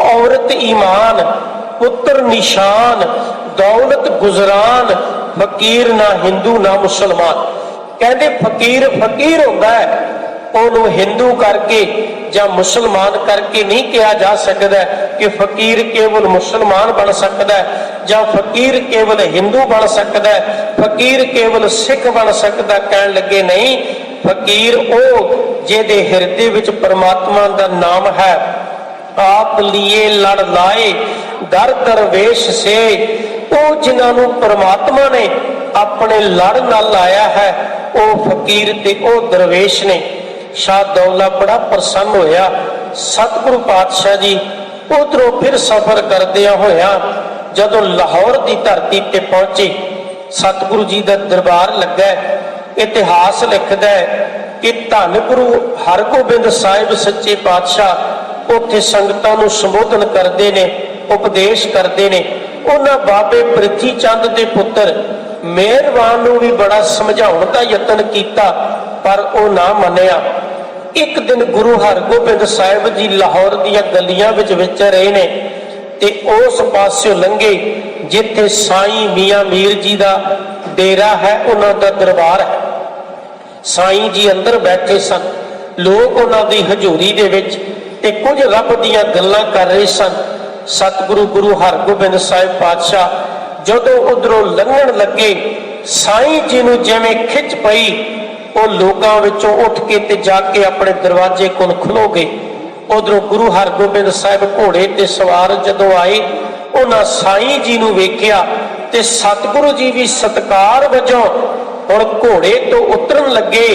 ਔਰਤ ਈਮਾਨ, ਪੁੱਤਰ ਨਿਸ਼ਾਨ, ਦੌਲਤ ਗੁਜ਼ਰਾਨ, ਫਕੀਰ ਨਾ ਹਿੰਦੂ ਨਾ ਮੁਸਲਮਾਨ। ਕਹਿੰਦੇ ਫਕੀਰ ਫਕੀਰ ਹੁੰਦਾ ਹੈ, ਉਹਨੂੰ ਹਿੰਦੂ ਕਰਕੇ ਜਾਂ ਮੁਸਲਮਾਨ ਕਰਕੇ ਨਹੀਂ ਕਿਹਾ ਜਾ ਸਕਦਾ ਕਿ ਫਕੀਰ ਕੇਵਲ ਮੁਸਲਮਾਨ ਬਣ ਸਕਦਾ ਜਾਂ ਫਕੀਰ ਕੇਵਲ ਹਿੰਦੂ ਬਣ ਸਕਦਾ, ਫਕੀਰ ਕੇਵਲ ਸਿੱਖ ਬਣ ਸਕਦਾ। ਕਹਿਣ ਲੱਗੇ ਨਹੀਂ, ਫਕੀਰ ਉਹ ਜਿਹਦੇ ਹਿਰਦੇ ਵਿੱਚ ਪਰਮਾਤਮਾ ਦਾ ਨਾਮ ਹੈ। ਆਪ ਲੀਏ ਲੜ ਲਾਏ ਦਰ ਦਰਵੇਸ਼ ਸੇ, ਉਹ ਜਿਨ੍ਹਾਂ ਨੂੰ ਪਰਮਾਤਮਾ ਨੇ ਆਪਣੇ ਲੜ ਨਾਲ ਲਾਇਆ ਹੈ, ਉਹ ਫਕੀਰ ਤੇ ਉਹ ਦਰਵੇਸ਼ ਨੇ। ਸ਼ਾਹ ਦੌਲਾ ਬੜਾ ਪ੍ਰਸੰਨ ਹੋਇਆ। ਸਤਿਗੁਰੂ ਪਾਤਸ਼ਾਹ ਜੀ ਉਧਰੋਂ ਫਿਰ ਸਫ਼ਰ ਕਰਦਿਆਂ ਹੋਇਆਂ ਜਦੋਂ ਲਾਹੌਰ ਦੀ ਧਰਤੀ ਤੇ ਪਹੁੰਚੇ, ਸਤਿਗੁਰੂ ਜੀ ਦਾ ਦਰਬਾਰ ਲੱਗਾ। ਇਤਿਹਾਸ ਲਿਖਦਾ ਹੈ ਕਿ ਧੰਨ ਗੁਰੂ ਹਰਗੋਬਿੰਦ ਸਾਹਿਬ ਸੱਚੇ ਪਾਤਸ਼ਾਹ ਉੱਥੇ ਸੰਗਤਾਂ ਨੂੰ ਸੰਬੋਧਨ ਕਰਦੇ ਨੇ, ਉਪਦੇਸ਼ ਕਰਦੇ ਨੇ। ਉਹਨਾਂ ਬਾਬੇ ਪ੍ਰਿਥੀ ਚੰਦ ਦੇ ਪੁੱਤਰ ਮਿਹਰਬਾਨ ਨੂੰ ਵੀ ਬੜਾ ਸਮਝਾਉਣ ਦਾ ਯਤਨ ਕੀਤਾ, ਪਰ ਉਹ ਨਾ ਮੰਨਿਆ। ਇੱਕ ਦਿਨ ਗੁਰੂ ਹਰਗੋਬਿੰਦ ਸਾਹਿਬ ਜੀ ਲਾਹੌਰ ਦੀਆਂ ਗਲੀਆਂ ਵਿੱਚ ਵਿਚਰ ਰਹੇ ਨੇ ਤੇ ਉਸ ਪਾਸਿਓਂ ਲੰਘੇ ਜਿੱਥੇ ਸਾਈਂ ਮੀਆਂ ਮੀਰ ਜੀ ਦਾ ਡੇਰਾ ਹੈ, ਉਹਨਾਂ ਦਾ ਦਰਬਾਰ ਹੈ। ਸਾਈਂ ਜੀ ਅੰਦਰ ਬੈਠੇ ਸਨ, ਲੋਕ ਉਹਨਾਂ ਦੀ ਹਜ਼ੂਰੀ ਦੇ ਵਿੱਚ ਤੇ ਕੁਝ ਰੱਬ ਦੀਆਂ ਗੱਲਾਂ ਕਰ ਰਹੇ ਸਨ। ਸਤਿਗੁਰੂ ਗੁਰੂ ਹਰਗੋਬਿੰਦ ਸਾਹਿਬ ਪਾਤਸ਼ਾਹ ਜਦੋਂ ਉਧਰੋਂ ਲੰਘਣ ਲੱਗੇ, ਸਾਈਂ ਜੀ ਨੂੰ ਜਿਵੇਂ ਖਿੱਚ ਪਈ, ਉਹ ਲੋਕਾਂ ਵਿੱਚੋਂ ਉੱਠ ਕੇ ਤੇ ਜਾ ਕੇ ਆਪਣੇ ਦਰਵਾਜ਼ੇ ਕੋਲ ਖਲੋ ਗਏ। ਉਧਰੋਂ ਗੁਰੂ ਹਰਗੋਬਿੰਦ ਸਾਹਿਬ ਘੋੜੇ ਤੇ ਸਵਾਰ ਜਦੋਂ ਆਏ, ਉਹਨਾਂ ਸਾਈਂ ਜੀ ਨੂੰ ਵੇਖਿਆ ਤੇ ਸਤਿਗੁਰੂ ਜੀ ਵੀ ਸਤਿਕਾਰ ਵਜੋਂ ਹੁਣ ਘੋੜੇ ਤੋਂ ਉਤਰਨ ਲੱਗੇ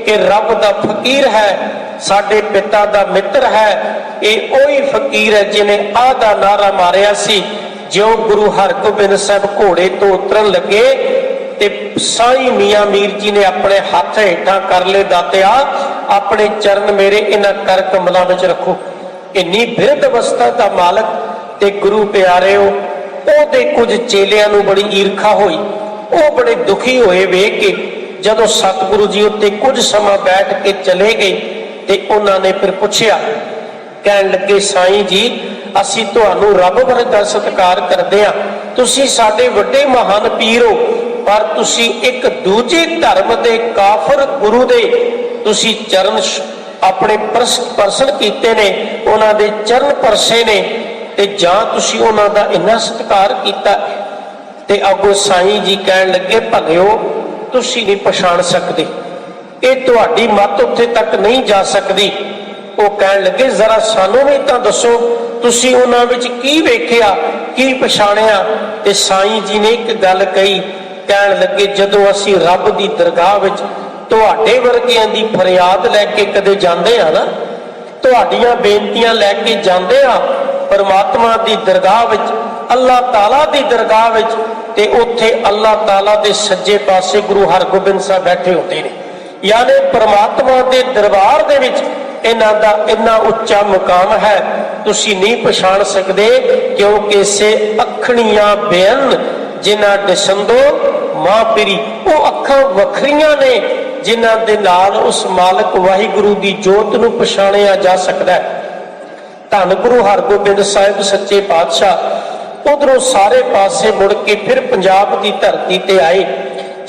ਕਿ ਰੱਬ ਦਾ ਫਕੀਰ ਹੈ, ਸਾਡੇ ਪਿਤਾ ਦਾ ਮਿੱਤਰ ਹੈ। ਇਹ ਉਹੀ ਫਕੀਰ ਹੈ ਜਿਹਨੇ ਆਹ ਦਾ ਨਾਰਾ ਮਾਰਿਆ ਸੀ। ਜਿਉਂ ਗੁਰੂ ਹਰਗੋਬਿੰਦ ਸਾਹਿਬ ਘੋੜੇ ਤੋਂ ਉਤਰਨ ਲੱਗੇ ਤੇ ਸਾਈਂ ਮੀਆਂ ਮੀਰ ਜੀ ਨੇ ਆਪਣੇ ਹੱਥ ਹੇਠਾਂ ਕਰ ਲਏ, ਦਾਤਿਆ ਆਪਣੇ ਚਰਨ ਮੇਰੇ ਇਹਨਾਂ ਕਰ ਕਮਲਾਂ ਵਿੱਚ ਰੱਖੋ। ਇੰਨੀ ਬਿਰਧ ਅਵਸਥਾ ਦਾ ਮਾਲਕ ਤੇ ਗੁਰੂ ਪਿਆਰਿਓ, ਉਹਦੇ ਕੁਝ ਚੇਲਿਆਂ ਨੂੰ ਬੜੀ ਈਰਖਾ ਹੋਈ। ਉਹ ਬੜੇ ਦੁਖੀ ਹੋਏ ਵੇਖ ਕੇ। ਜਦੋਂ ਸਤਿਗੁਰੂ ਜੀ ਉੱਤੇ ਕੁਝ ਸਮਾਂ ਬੈਠ ਕੇ ਚਲੇ ਗਏ ਤੇ ਉਹਨਾਂ ਨੇ ਫਿਰ ਪੁੱਛਿਆ, ਕਹਿਣ ਲੱਗੇ ਸਾਈਂ ਜੀ ਅਸੀਂ ਤੁਹਾਨੂੰ ਰੱਬ ਵਰਗਾ ਸਤਿਕਾਰ ਕਰਦੇ ਹਾਂ, ਤੁਸੀਂ ਸਾਡੇ ਵੱਡੇ ਮਹਾਨ ਪੀਰ ਹੋ, ਪਰ ਤੁਸੀਂ ਇੱਕ ਦੂਜੇ ਧਰਮ ਦੇ ਕਾਫਰ ਗੁਰੂ ਦੇ ਤੁਸੀਂ ਚਰਨ ਆਪਣੇ ਪਰਸਨ ਕੀਤੇ ਨੇ, ਉਹਨਾਂ ਦੇ ਚਰਨ ਪਰਸੇ ਨੇ, ਤੇ ਜਾਂ ਤੁਸੀਂ ਉਹਨਾਂ ਦਾ ਇੰਨਾ ਸਤਿਕਾਰ ਕੀਤਾ। ਤੇ ਅੱਗੋਂ ਸਾਈਂ ਜੀ ਕਹਿਣ ਲੱਗੇ, ਭਲਿਓ ਤੁਸੀਂ ਨਹੀਂ ਪਛਾਣ ਸਕਦੇ, ਇਹ ਤੁਹਾਡੀ ਮੱਤ ਉੱਥੇ ਤੱਕ ਨਹੀਂ ਜਾ ਸਕਦੀ। ਉਹ ਕਹਿਣ ਲੱਗੇ ਜ਼ਰਾ ਸਾਨੂੰ ਵੀ ਤਾਂ ਦੱਸੋ, ਤੁਸੀਂ ਉਹਨਾਂ ਵਿੱਚ ਕੀ ਵੇਖਿਆ, ਕੀ ਪਛਾਣਿਆ? ਤੇ ਸਾਈਂ ਜੀ ਨੇ ਇੱਕ ਗੱਲ ਕਹੀ, ਕਹਿਣ ਲੱਗੇ ਜਦੋਂ ਅਸੀਂ ਰੱਬ ਦੀ ਦਰਗਾਹ ਵਿੱਚ ਤੁਹਾਡੇ ਵਰਗਿਆਂ ਦੀ ਫਰਿਆਦ ਲੈ ਕੇ ਕਦੇ ਜਾਂਦੇ ਆ ਨਾ, ਤੁਹਾਡੀਆਂ ਬੇਨਤੀਆਂ ਲੈ ਕੇ ਜਾਂਦੇ ਆ, परमात्मा की दरगाह विच, अल्लाह ताला की दरगाह विच, ते उत्थे अल्लाह ताला के सज्जे पासे गुरु हरगोबिंद साहब बैठे होते हैं। यानी परमात्मा के दरबार दे विच इन्हां दा इन्ना उच्चा मुकाम है, तुसी नहीं पछाण सकते, क्योंकि से अखणियां बेअन जिन्हां दसंदो मां पीरी, वो अखां वखरियां ने जिन्हां दे नाल उस मालक वाहिगुरु की जोत नूं पछाणिया जा सकता है। धन गुरु हरगोबिंद साहिब सच्चे पातशाह उधरों सारे पासे मुड़ के फिर पंजाब की धरती ते आए।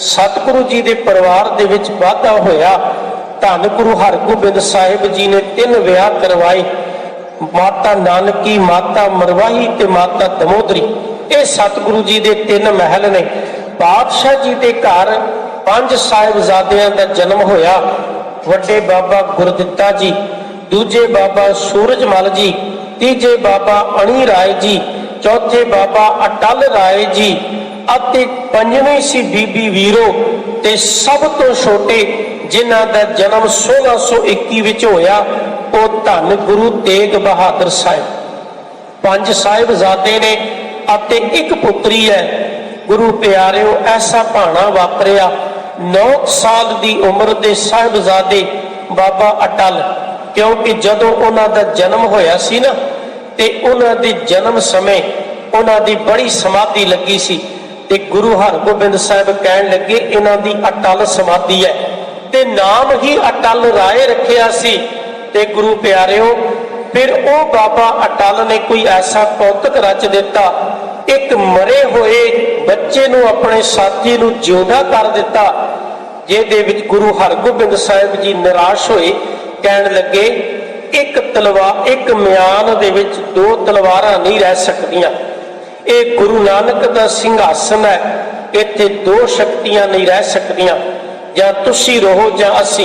सतगुरु जी के परिवार दे विच वाधा होया। धन गुरु हरगोबिंद साहिब जी ने 3 विआह करवाए, माता नानकी, माता मरवाही ते माता दमोदरी। ये सतगुरु जी के 3 महल ने। पातशाह जी के घर 5 साहिबजादियां का जन्म होया। वड्डे बाबा गुरदित्ता जी, दूजे बाबा सूरजमल जी, तीजे बाबा अणी राय जी, चौथे बाबा अटल राय जी, ਅਤੇ 5ਵੀਂ सी बीबी वीरो, ते सब तो छोटे जिन्हां दा जन्म 1621 विच होया वो धन गुरु तेग बहादुर साहिब। 5 साहिबजादे ने ਅਤੇ 1 पुत्री है। गुरु प्यारिओ ऐसा भाना वापरिया। 9 साल की उम्र के साहिबजादे बाबा अटल, क्योंकि जदों उन्हां दा जन्म होया सी ना, ते उन्हां दे जन्म समय उन्हां दी बड़ी समाधि लगी सी, ते गुरु हरगोबिंद साहिब कहन लगे इन्हां दी अटल समाधि है, ते नाम ही अटल राय रखिया सी। ते गुरु प्यारिओ फिर वो बाबा अटल ने कोई ऐसा कौतक रच दिता, एक मरे हुए बच्चे नूं अपने साथी नूं जिउंदा कर दिता, जिहदे विच गुरु हरगोबिंद साहिब जी निराश होए। कहन लगे एक तलवार, एक म्यान दे विच 2 तलवारां नहीं रह सकदियां। ये गुरु नानक का सिंघासन है, इत्थे 2 शक्तियां नहीं रह सकदियां, जां तुसी रहो जां असी,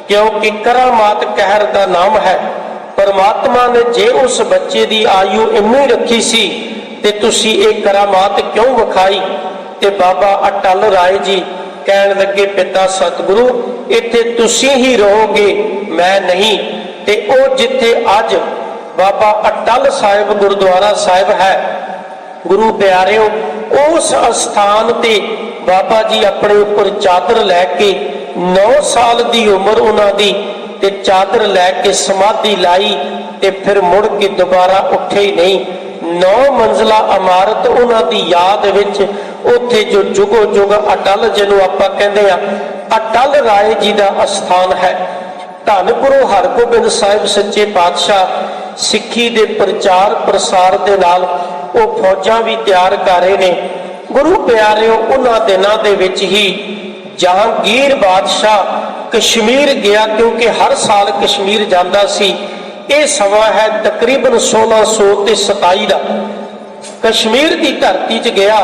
क्योंकि करामात कहर का नाम है। परमात्मा ने जे उस बच्चे की आयु इन्नी रखी सी, ते तुसी एक करामात क्यों विखाई। ते बाबा अटल राय जी कहन लगे पिता सतगुरु इत्थे तुसी ही रहोगे, मैं नहीं। ते ओ जिथे अज बाबा अटल साहिब गुरुद्वारा साहिब है, गुरु प्यारिओ उस स्थान ते बाबा जी अपने उपर चादर लैके 9 साल की उम्र उन्होंने ते चादर लैके समाधि लाई, ते फिर मुड़ के दोबारा उठे ही नहीं। 9 मंजिला इमारत उन्होंने याद विच उत्थे जो जुगो जुग अटल जिन्हों आपां कहंदे आ अटल राय जी का अस्थान है। धन गुरु हरगोबिंद साहिब सच्चे पातशाह सिੱਖੀ ਦੇ प्रचार प्रसार ਦੇ ਨਾਲ ਉਹ फौजां भी तैयार कर रहे ने। गुरु प्यारिओ उन्हां दिनां दे विच ही जहांगीर बादशाह कश्मीर गया, क्योंकि हर साल कश्मीर जाता सी। ये समा है तकरीबन 1627 का। कश्मीर की धरती च गया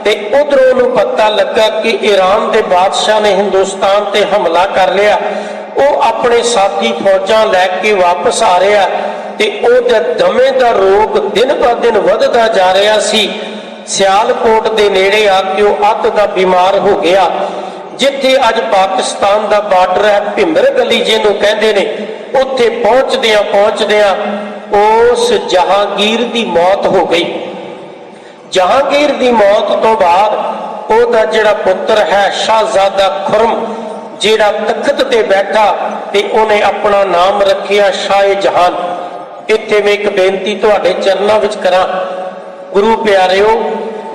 ते उधरों उन्हें पता लगा कि ईरान के बादशाह ने हिंदुस्तान ते हमला कर लिया। वो अपने साथी फौजां लैके वापस आ रहा, ते ओहदा दमे का रोग दिन ब दिन वधदा जा रहा सी। सियालकोट के नेड़े आके वो अत का बीमार हो गया। जिथे अज पाकिस्तान का बार्डर है, भिंबर गली जिन्हों कहते हैं, उत्थे पहुंचदिया उस जहांगीर की मौत हो गई। जहांगीर की मौत तो बाद ओहदा जिहड़ा पुत्र है शाहजादा खुरम, जिहड़ा तख्त ते बैठा, ते उन्हें अपना नाम रखिया शाह जहान। इत्थे मैं एक बेनती तुहाडे चरनां विच करां। गुरु प्यारिओ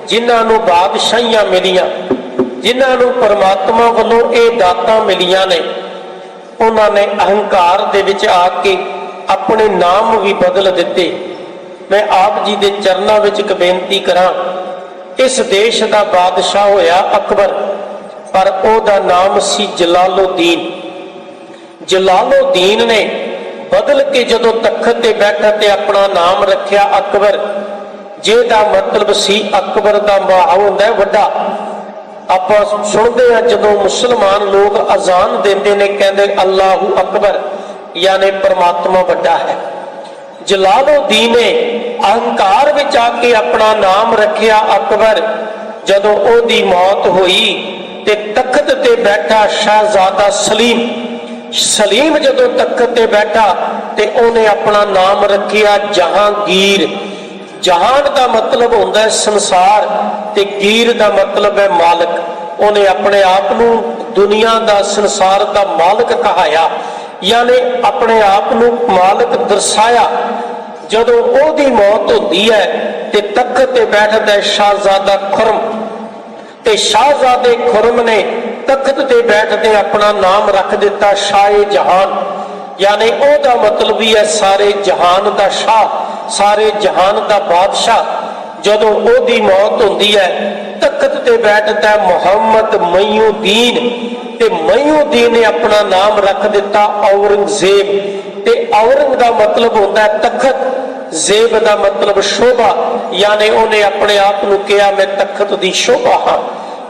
जिन्हां नूं बादशाहियां मिलियां, जिन्हां नूं परमात्मा वल्लों ये दातां मिलियां ने, उन्होंने अहंकार दे विच आके अपने नाम भी बदल दिते। मैं आप जी दे चरनां विच एक बेनती करां। इस देश का बादशाह होया अकबर, पर ओहदा नाम सी जलालुद्दीन। जलालुद्दीन ने बदल के जदों तख्त ते बैठा ते अपना नाम रखिया अकबर, जिहदा मतलब सी अकबर का मां हुंदा है वड्डा। आपां सुणदे हां जदों मुसलमान लोग अजान देंदे ने, कहंदे अल्लाहू अकबर, यानी परमात्मा वड्डा है। जलालुद्दीन ने अहंकार विच आके अपना नाम रखिया अकबर। जदों ओहदी मौत हुई ते तख्त ते बैठा शहजादा सलीम। सलीम जदों तख्त ते बैठा ते उन्हें अपना नाम रखिया जहांगीर। जहान का मतलब होता है संसार, ते गीर का मतलब है मालिक। उन्हें अपने आप को दुनिया का संसार का मालिक कहाया, यानी अपने आप को मालिक दर्शाया। जदों ओदी मौत होती है ते तख्त ते बैठदा है शाहजादा खुरम, ते शाहजादे खुरम ने तख्त ते बैठदे अपना नाम रख दिता शाहे जहान, यानी ओदा मतलब भी है सारे जहान का शाह, सारे जहान का बादशाह। जदों ओदी मौत होती है तख्त ते बैठदा मुहम्मद मईउद्दीन, ते मईउद्दीन ने अपना नाम रख दिता औरंगजेब। ते औरंग का मतलब होता है तख्त, जेब का मतलब शोभा, यानी उन्हें अपने आप को कहा मैं तख्त की शोभा हाँ।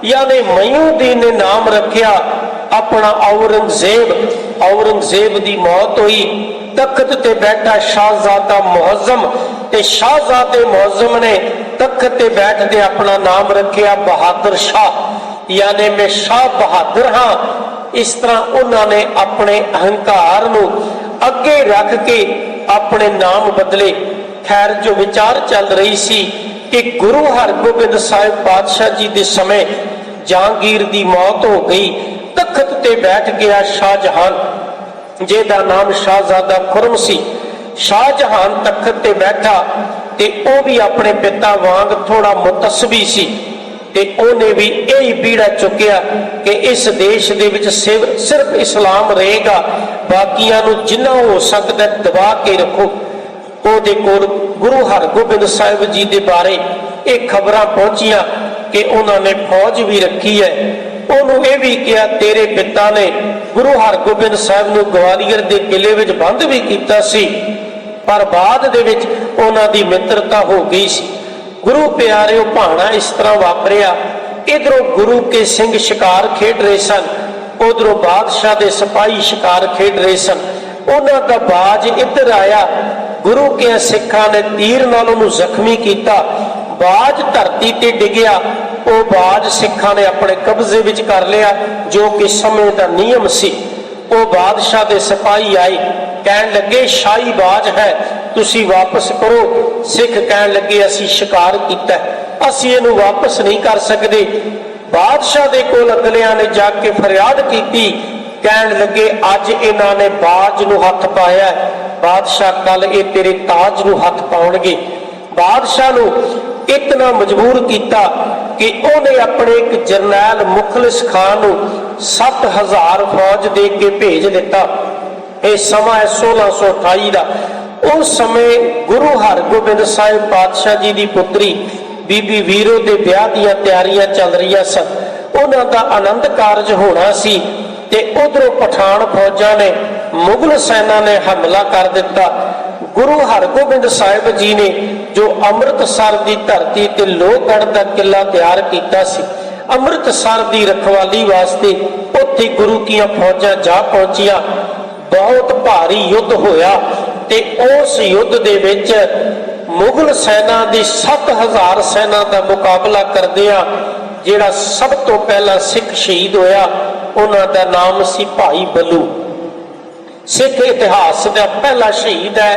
यानी मईउद्दीन ने नाम रखिया अपना औरंगजेब। औरंगजेब की मौत हुई, तख्त ते बैठा शाहजादा मुअज्जम, ते शाहजादे मुअज्जम ने तख्त ते बैठदे अपना नाम रखिया बहादुर शाह, यानी मैं शाह बहादुर हाँ। इस तरह उन्होंने अपने अहंकार को अगे रख के अपने नाम बदले। खैर, जो विचार चल रही सी कि गुरु हरगोबिंद साहिब पातशाह जी के समय जहांगीर की मौत हो गई, तख्त ते बैठ गया शाहजहान, जिहदा नाम शाहजादा खुरम सी। शाहजहान तख्त ते बैठा ते ओ भी अपने पिता वांग थोड़ा मुतसबी सी, ते उन्हें भी यही बीड़ा चुकिया कि इस देश दे विच सिर्फ इस्लाम रहेगा, बाकियां नूं जिन्ना हो सकता दबा के रखो। ਉਹਦੇ ਕੋਲ गुरु हरगोबिंद साहिब जी के बारे ये खबर पहुंचिया कि उन्होंने फौज भी रखी है। उन्होंने ये भी कहा तेरे पिता ने गुरु हरगोबिंद साहिब को ग्वालियर के किले में बंद भी किया सी, पर बाद दे विच उन्हां दी मित्रता हो गई सी। गुरु प्यारे भाणा इस तरह वापरिया, इधरों गुरु के सिंह शिकार खेड रहे सन, उधरों बादशाह के सिपाही शिकार खेड रहे सन। उन्हां दा बाज इधर आया, गुरु के सिखा ने तीर नाल उहनूं जख्मी किया, बाज धरती ते डिग्या। वो बाज सिखा ने अपने कब्जे विच कर लिया, जो कि समय का नियम सी। वो बादशाह के सिपाही आए, कहन लगे शाही बाज है, तुसी वापस करो। सिख कहन लगे असी शिकार किया, असी इहनूं वापस नहीं कर सकते। बादशाह दे कोल अगलियां ने जाके फरियाद की, कहन लगे अज इन्हां ने बाज नूं हथ पाया, बादशाह कल ये तेरे ताज नूं हथ पाउणगे। बादशाह नूं इतना मजबूर किया कि उन्हें अपने एक जरनैल मुखलिस खान नूं 7000 फौज दे के भेज दिता। यह समा है 1628 का। उस समय गुरु हरगोबिंद साहिब पातशाह जी की पुत्री बीबी वीरो के ब्याह दीयां तैयारियां चल रही सन। उन्हां दा आनंद कारज होना सी ते उधरों पठान फौजा ने मुगल सेना ने हमला कर दिता। गुरु हरगोबिंद साहिब जी ने जो अमृतसर की धरती ते लोहगढ़ का किला तैयार किया सी, अमृतसर की रखवाली वास्ते उत्थे गुरु की फौजा जा पहुंचिया। बहुत भारी युद्ध होया ते उस युद्ध दे विच मुगल सेना की 7000 सेना का मुकाबला करदिया जिहड़ा सब तो पहला सिख शहीद होया, उन्हां दा नाम सी भाई बलू। सिख इतिहास का पहला शहीद है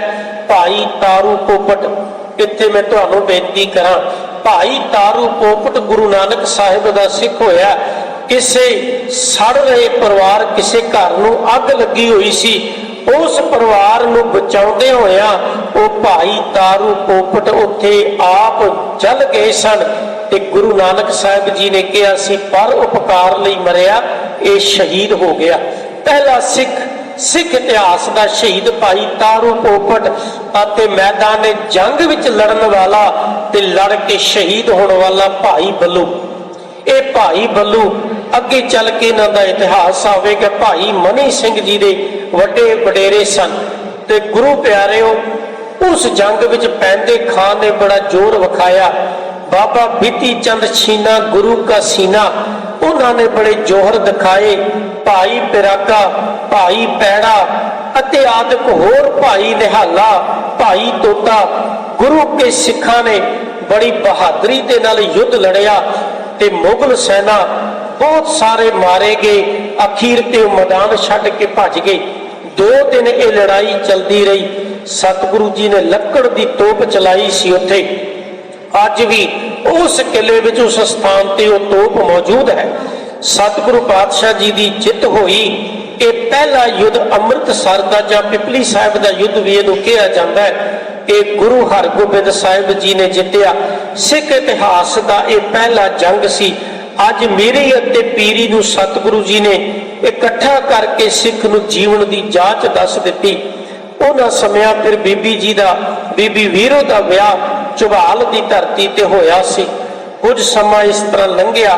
भाई तारू पोपट। इत्थे मैं तुहानूं बेनती करा, भाई तारू पोपट गुरु नानक साहिब का सिख होया। किसे सड़ रहे परिवार, किसे घर नूं अग लगी हुई सी, उस परिवार नूं बचाउंदे होया वो भाई तारू पोपट उत्थे आप जल गए सन। ते गुरु नानक साहिब जी ने कहा सी पर उपकार लई मरिया, ये शहीद हो गया। पहला सिख इतिहास का शहीद भाई तारू पोपट ਅਤੇ मैदान जंग विच लड़न वाला ते लड़ के शहीद होने वाला भाई बल्लू। ये भाई बल्लू अगे चल के इन्हां दा इतिहास आवेगा। भाई मनी सिंह जी दे वड्डे वडेरे सन ते गुरु प्यारेओ उस जंग विच पैंदे खान ने बड़ा जोर विखाया। बाबा बीती चंद छीना गुरु का सीना, उन्होंने बड़े जोहर दिखाए। भाई पिरागा, भाई पैड़ा अते आदि होर भाई निहाला, भाई तोता, गुरु के सिखा ने बड़ी बहादुरी के नाल युद्ध लड़िया ते मुगल सेना बहुत सारे मारे गए। अखीर ते मैदान छड्ड के भज गए। 2 दिन ये लड़ाई चलती रही। सतगुरु जी ने लक्कड़ की तोप चलाई सी उत्थे। अज भी उस किले विच उस स्थान ते वो तोप मौजूद है। सतगुरु पातशाह जी की जित हुई। ये पहला युद्ध अमृतसर का जां पिपली साहिब का युद्ध भी इहनूं कहा जाता है। ये गुरु हरगोबिंद साहिब जी ने जितया। सिख इतिहास का यह पहला जंग सी। अज मेरी अते पीरी नूं सतगुरु जी ने इकट्ठा करके सिख नूं जीवन की जांच दस दी। उन्हां समयां फिर बीबी जी का बीबी वीरो का विआह ਝਬਾਲ की धरती ते होया सी। कुछ समा इस तरह लंघिया।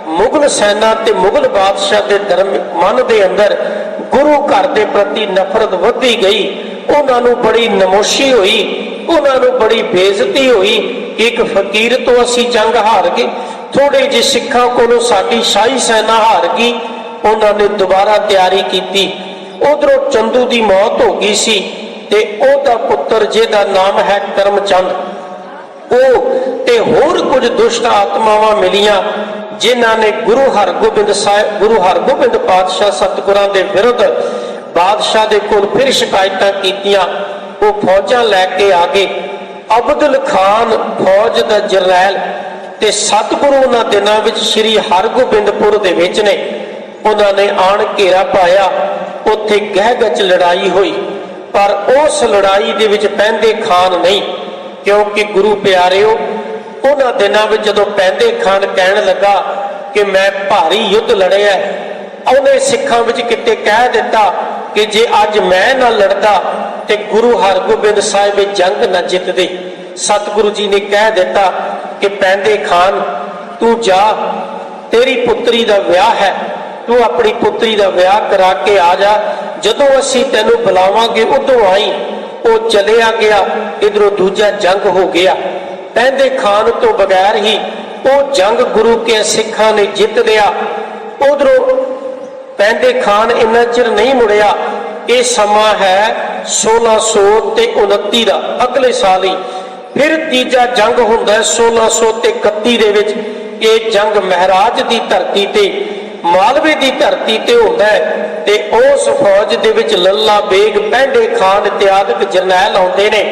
मुगल सेना ते मुगल बादशाह के धर्म मन के अंदर गुरु घर के प्रति नफरत वधी गई। उन्होंने बड़ी नमोशी हुई, उन्होंने बड़ी बेइज्जती हुई। एक फकीर तो असी जंग हार गए, थोड़े जे सिखा को साडी शाही सेना हार गई। उन्होंने दोबारा तैयारी की। उधरों चंदू की मौत हो गई सी ते ओदा पुत्र जिहदा नाम है करमचंद, ते होर कुछ दुष्ट आत्मावां मिलियां जिन्हां ने गुरु हरगोबिंद पातशाह सतगुरां दे विरुद्ध बादशाह दे कोल फिर शिकायतां कीतियां। वो फौजां लैके आ गए। अब्दुल खान फौज दा जरनैल ते सतगुरु उन्हां दिनां विच श्री हरगोबिंदपुर दे विच ने। उन्होंने आण घेरा पाया। उत्थे गहगच लड़ाई हुई, पर उस लड़ाई दे विच पैंदे खान नहीं, क्योंकि गुरु प्यारिओ उन्हां दिनां विच जदों पैंदे खान कहण लगा कि मैं भारी युद्ध लड़िया, उन्हें सिखां विच किते कह दिता कि जे अज मैं ना लड़दा ते गुरु हरगोबिंद साहिब जंग ना जितदे। सतगुरु जी ने कह दिता कि पैंदे खान तू जा, तेरी पुत्री का विआह है, तू अपनी पुत्री का विआह करा के आ जा। जदों असीं तैनूं बुलावांगे उदों आई। वो चलिया गया। इधरों दूजा जंग हो गया। पैंदे खान तो बगैर ही वो जंग गुरु के सिखा ने जित लिया। उधरों पैंदे खान इन्ना चिर नहीं मुड़िया। ये समा है 1629 का, अगले साल ही फिर तीजा जंग हुंदा 1631 दे विच। ये जंग महराज की धरती ते मालवे की धरती ते होंदा है ते उस फौज दे विच लल्ला बेग, पैंदे खान इत्यादि जरनैल आउंदे ने।